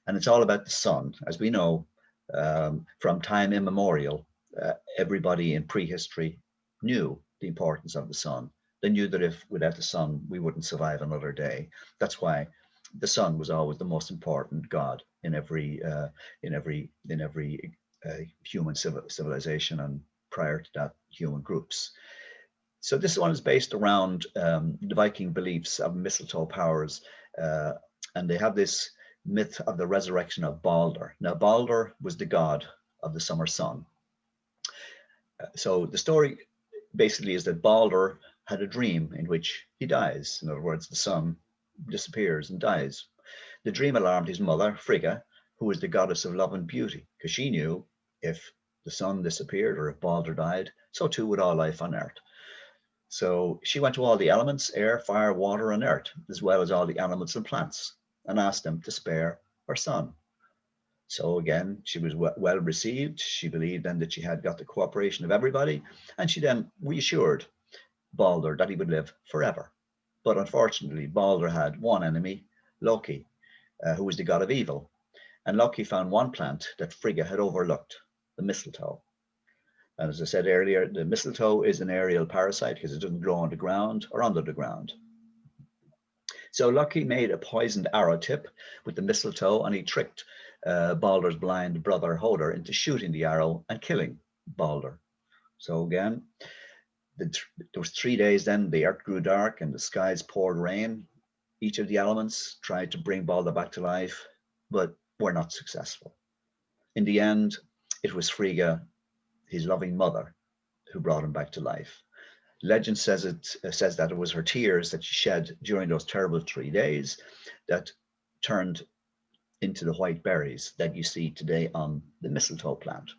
And it's all about the sun. As we know, from time immemorial, everybody in prehistory knew the importance of the sun. They knew that if without the sun, we wouldn't survive another day. That's why the sun was always the most important god in every human civilization, and prior to that, human groups. So this one is based around the Viking beliefs of mistletoe powers, and they have this myth of the resurrection of Balder. Now, Balder was the god of the summer sun. So the story basically is that Balder had a dream in which he dies. In other words, the sun disappears and dies. The dream alarmed his mother, Frigga, who was the goddess of love and beauty, because she knew if the sun disappeared or if Balder died, so too would all life on earth. So she went to all the elements, air, fire, water, and earth, as well as all the animals and plants, and asked them to spare her son. So again, she was well received. She believed then that she had got the cooperation of everybody, and she then reassured Balder that he would live forever. But unfortunately, Balder had one enemy, Loki, who was the god of evil. And Loki found one plant that Frigga had overlooked, the mistletoe. And as I said earlier, the mistletoe is an aerial parasite because it doesn't grow on the ground or under the ground. So Loki made a poisoned arrow tip with the mistletoe, and he tricked Balder's blind brother Hoder into shooting the arrow and killing Balder. So again, there was 3 days then, the earth grew dark and the skies poured rain. Each of the elements tried to bring Balder back to life, but were not successful. In the end, it was Frigga, his loving mother, who brought him back to life. Legend says that it was her tears that she shed during those terrible 3 days that turned into the white berries that you see today on the mistletoe plant.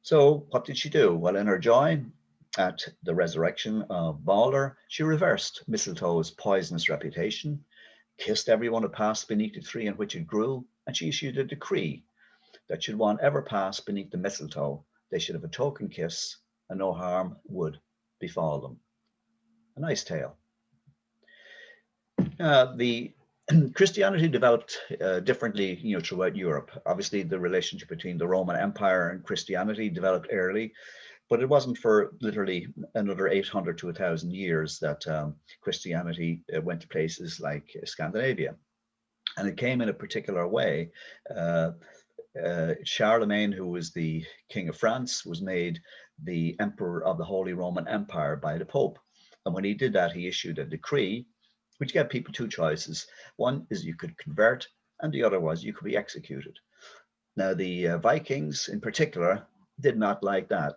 So what did she do? Well, in her joy at the resurrection of Balder, she reversed mistletoe's poisonous reputation, kissed everyone who passed beneath the tree in which it grew, and she issued a decree that should one ever pass beneath the mistletoe, they should have a token kiss and no harm would befall them. A nice tale. The Christianity developed differently, throughout Europe. Obviously, the relationship between the Roman Empire and Christianity developed early, but it wasn't for literally another 800 to 1,000 years that Christianity went to places like Scandinavia. And it came in a particular way. Charlemagne, who was the King of France, was made the Emperor of the Holy Roman Empire by the Pope. And when he did that, he issued a decree which gave people two choices. One is you could convert, and the other was you could be executed. Now, the Vikings in particular did not like that.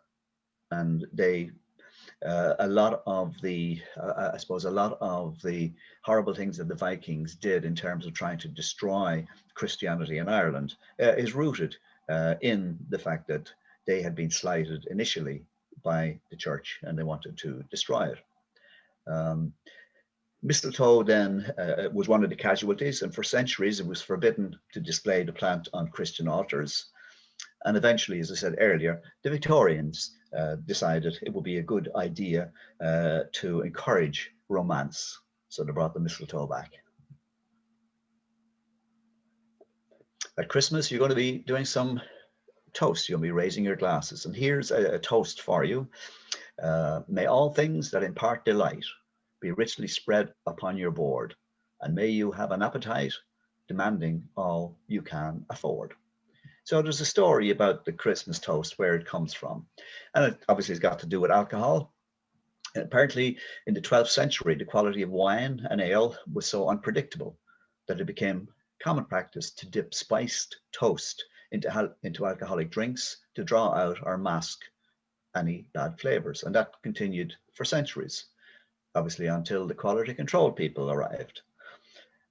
And they, a lot of the horrible things that the Vikings did in terms of trying to destroy Christianity in Ireland is rooted in the fact that they had been slighted initially by the church and they wanted to destroy it. Mistletoe then was one of the casualties, and for centuries it was forbidden to display the plant on Christian altars. And eventually, as I said earlier, the Victorians decided it would be a good idea to encourage romance. So they brought the mistletoe back. At Christmas, you're going to be doing some toast. You'll be raising your glasses. And here's a toast for you. May all things that impart delight be richly spread upon your board, and may you have an appetite demanding all you can afford. So there's a story about the Christmas toast, where it comes from. And it obviously has got to do with alcohol. And apparently in the 12th century, the quality of wine and ale was so unpredictable that it became common practice to dip spiced toast into alcoholic drinks to draw out or mask any bad flavors. And that continued for centuries, obviously, until the quality control people arrived.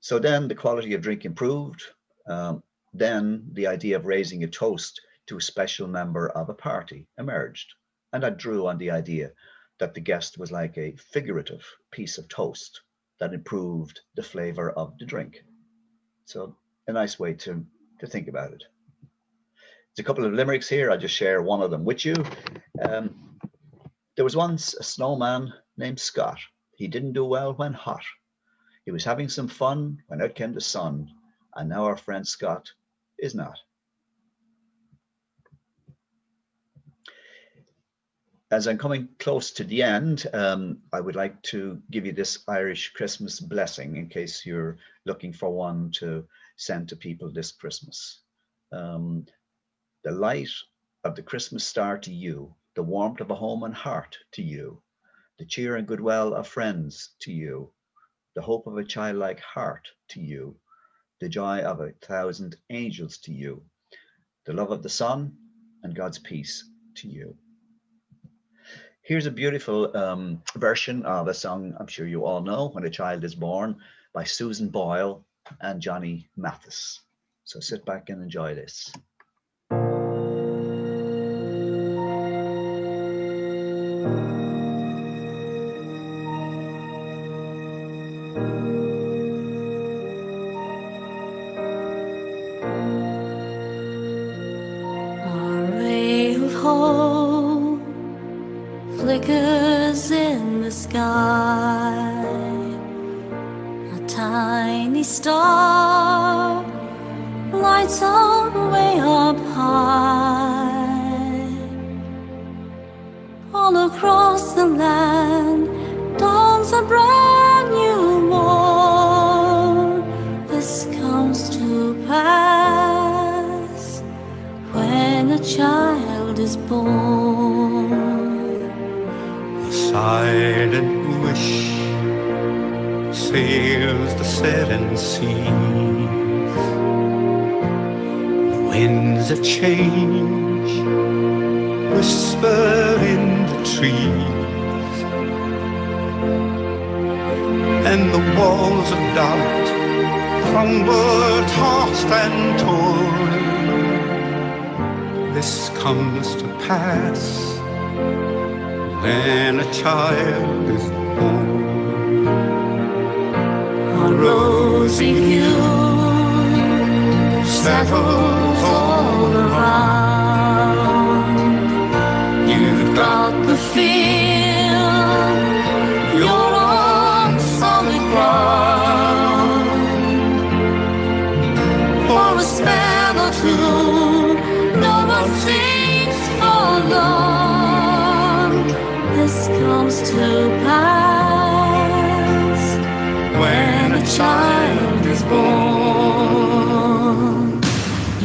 So then the quality of drink improved. Then the idea of raising a toast to a special member of a party emerged. And that drew on the idea that the guest was like a figurative piece of toast that improved the flavor of the drink. So a nice way to think about it. There's a couple of limericks here. I'll just share one of them with you. There was once a snowman named Scott. He didn't do well when hot. He was having some fun when out came the sun, and now our friend Scott is not. As I'm coming close to the end, I would like to give you this Irish Christmas blessing in case you're looking for one to send to people this Christmas. The light of the Christmas star to you, the warmth of a home and heart to you, the cheer and goodwill of friends to you, the hope of a childlike heart to you, the joy of 1,000 angels to you, the love of the sun and God's peace to you. Here's a beautiful version of a song I'm sure you all know, When a Child is Born, by Susan Boyle and Johnny Mathis. So sit back and enjoy this. Flickers in the sky, a tiny star lights up way up high. All across the land dawns a brand new morn. This comes to pass when a child is born. Silent wish sails the seven seas. The winds of change whisper in the trees, and the walls of doubt crumble, tossed and torn. This comes to pass when a child is born. A rosy hue settles all around. You've got the feel, you're on solid ground. For a spell or two, no one seems forlorn. This comes to pass when a child is born.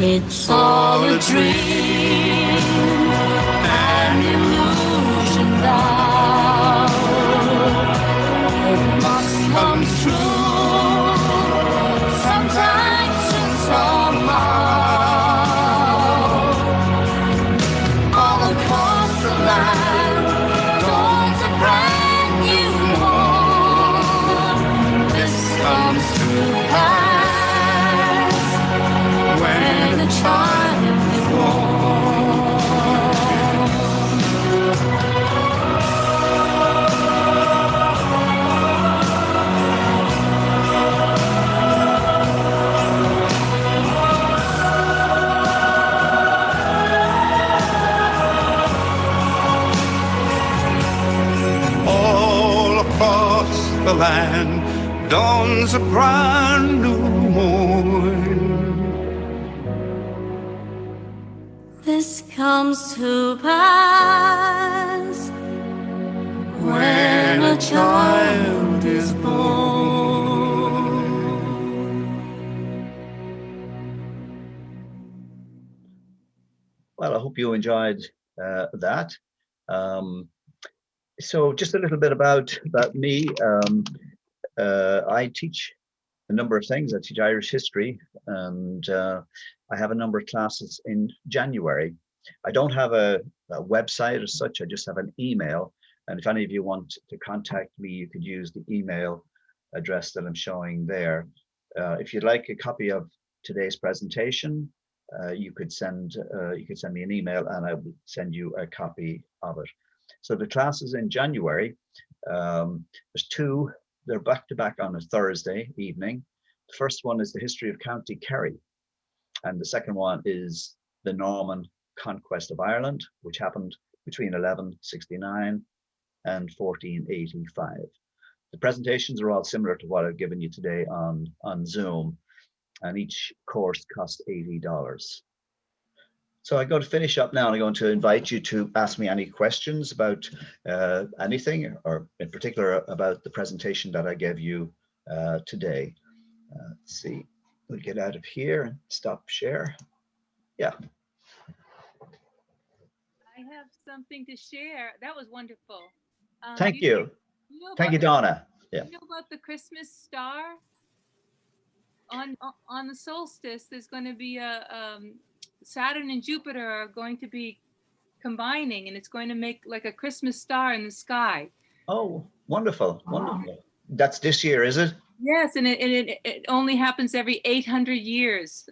It's all a dream, an illusion now. It must come true sometime soon, somehow. All across the land dawns a brand new morn. This comes to pass when a child is born. All across the land dawns a brand new morn. This comes to pass when a child is born. Well, I hope you enjoyed that. So just a little bit about me. I teach a number of things. I teach Irish history, and I have a number of classes in January. I don't have a website as such. I just have an email. And if any of you want to contact me, you could use the email address that I'm showing there. If you'd like a copy of today's presentation, you could send me an email and I will send you a copy of it. So the class is in January. There's two. They're back to back on a Thursday evening. The first one is the history of County Kerry, and the second one is the Norman conquest of Ireland, which happened between 1169 and 1485. The presentations are all similar to what I've given you today on Zoom, and each course costs $80. So I'm going to finish up now, and I'm going to invite you to ask me any questions about anything, or in particular about the presentation that I gave you today. Let's see, we'll get out of here and stop share. Yeah. I have something to share. That was wonderful. Thank you. Know Thank you, Donna. Yeah. You know about the Christmas star? On the solstice, there's going to be a Saturn and Jupiter are going to be combining, and it's going to make like a Christmas star in the sky. Oh, wonderful, Wow. wonderful. That's this year, is it? Yes, and it only happens every 800 years.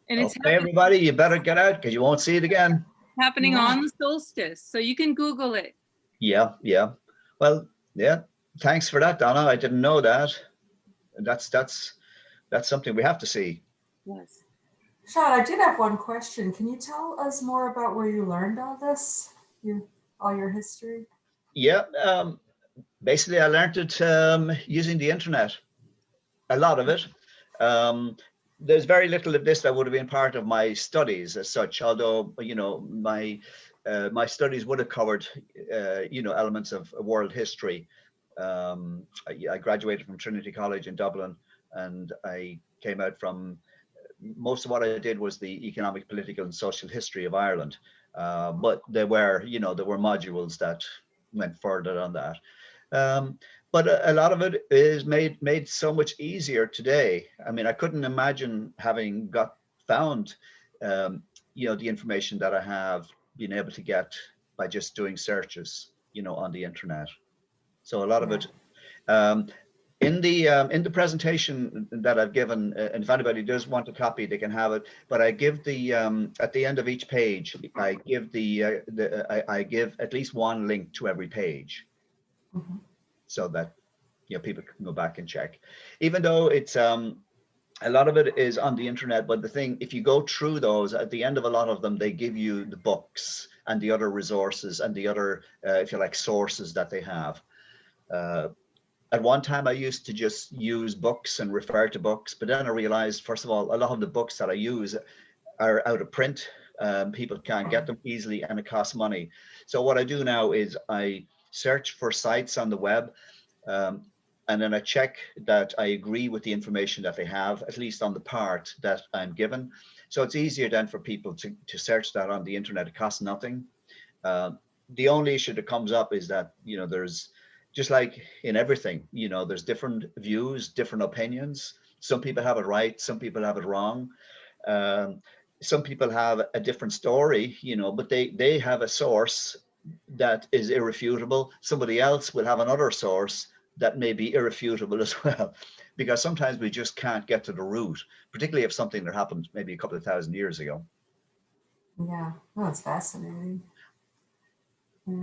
And it's Okay, everybody, you better get out because you won't see it again. happening Yeah. on the solstice. So you can Google it. Yeah, yeah. Well, yeah. Thanks for that, Donna. I didn't know that. That's something we have to see. Yes. Sean, I did have one question. Can you tell us more about where you learned all this? All your history? Yeah. Basically, I learned it using the internet. A lot of it. There's very little of this that would have been part of my studies as such, although, you know, my studies would have covered, you know, elements of world history. I graduated from Trinity College in Dublin, and I came out from, most of what I did was the economic, political, and social history of Ireland. But there were, you know, there were modules that went further on that. But a lot of it is made so much easier today. I mean, I couldn't imagine having found, you know, the information that I have been able to get by just doing searches, you know, on the internet. So a lot of it, in the presentation that I've given, and if anybody does want a copy, they can have it. But I give the at the end of each page, I give I give at least one link to every page, so that, you know, people can go back and check. Even though it's a lot of it is on the internet, but the thing, if you go through those, at the end of a lot of them, they give you the books and the other resources and the other, if you like, sources that they have. At one time, I used to just use books and refer to books, but then I realized, first of all, a lot of the books that I use are out of print. People can't get them easily, and it costs money. So what I do now is I search for sites on the web, and then I check that I agree with the information that they have, at least on the part that I'm given. So it's easier then for people to search that on the internet. It costs nothing. The only issue that comes up is that, you know, there's, just like in everything, you know, there's different views, different opinions. Some people have it right, some people have it wrong. Some people have a different story, you know, but they have a source that is irrefutable. Somebody else will have another source that may be irrefutable as well, because sometimes we just can't get to the root, particularly if something that happened maybe a couple of thousand years ago. Yeah, that's fascinating.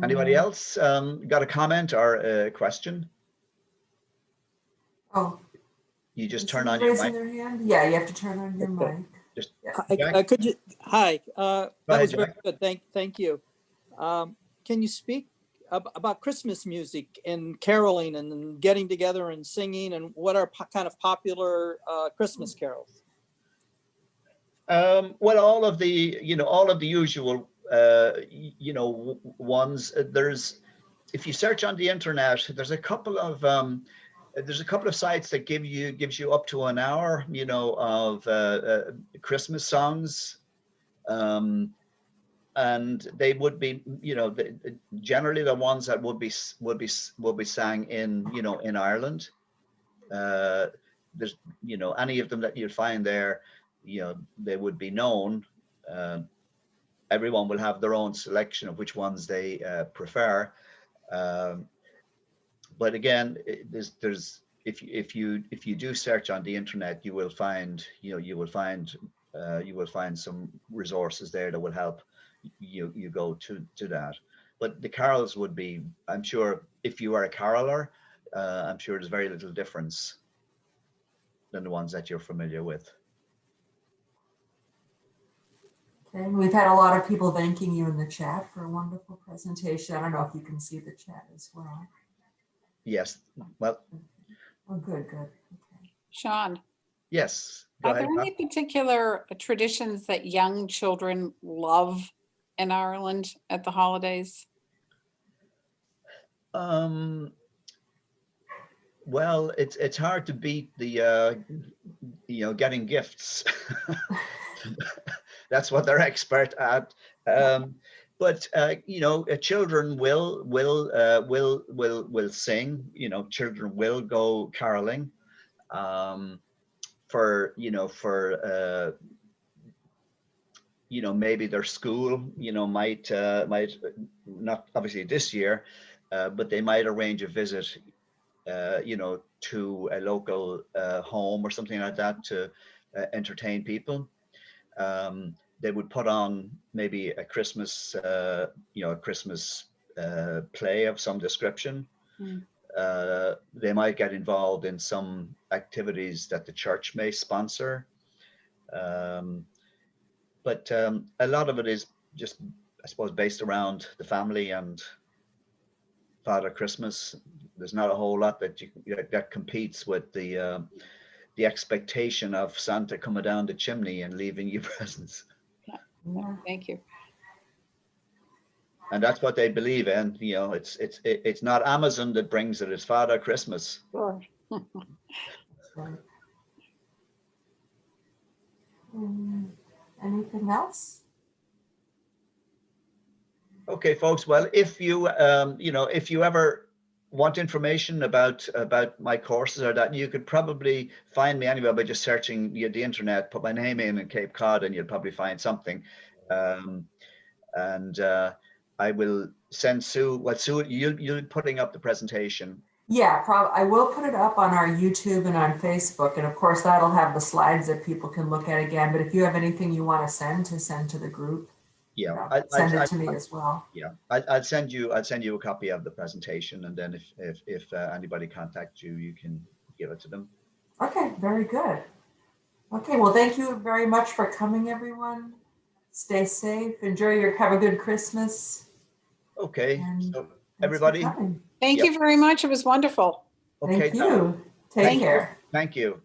Anybody else got a comment or a question? Oh, You just is turn on somebody your raising mic. their hand? Yeah, you have to turn on your mic. Just Hi, could you? Hi, that ahead, was very Jack. good. Thank you. Can you speak about Christmas music and caroling and getting together and singing, and what are kind of popular Christmas carols? Well, all of the usual, you know, ones. There's, if you search on the internet, there's a couple of sites that gives you up to an hour, you know, of Christmas songs, and they would be, you know, generally the ones that would be sang in, you know, in Ireland. There's, you know, any of them that you'd find there, you know, they would be known. everyone will have their own selection of which ones they prefer. But again, there's if you do search on the internet, you will find some resources there that will help you go to that. But the carols would be, I'm sure, if you are a caroler, I'm sure there's very little difference than the ones that you're familiar with. Okay, we've had a lot of people thanking you in the chat for a wonderful presentation. I don't know if you can see the chat as well. Yes. Well, Oh, good, good. Okay. Sean, yes. Go are ahead. there any particular traditions that young children love in Ireland at the holidays? Well, it's hard to beat the getting gifts. That's what they're expert at. But children will sing. Children will go caroling. Maybe their school might not, obviously this year, but they might arrange a visit to a local home or something like that to entertain people. They would put on maybe a Christmas play of some description. They might get involved in some activities that the church may sponsor. But a lot of it is just, I suppose, based around the family and Father Christmas. There's not a whole lot that competes with the expectation of Santa coming down the chimney and leaving you presents. Yeah. Thank you. And that's what they believe in. It's not Amazon that brings it; it's Father Christmas. Sure. Right. Anything else? Okay, folks. Well, if you ever want information about my courses or that, you could probably find me anywhere by just searching the internet, put my name in Cape Cod, and you'll probably find something. I will send Sue. Sue, you're putting up the presentation. Yeah, I will put it up on our YouTube and on Facebook. And of course, that'll have the slides that people can look at again. But if you have anything you want to send to the group, Yeah, send it to me as well. Yeah, I'll send you a copy of the presentation, and then if anybody contacts you, you can give it to them. Okay, very good. Okay, well, thank you very much for coming, everyone. Stay safe. Have a good Christmas. Okay, And so thanks for everybody. coming. Thank Yep. you very much. It was wonderful. Okay, Thank you. Take care. thank you.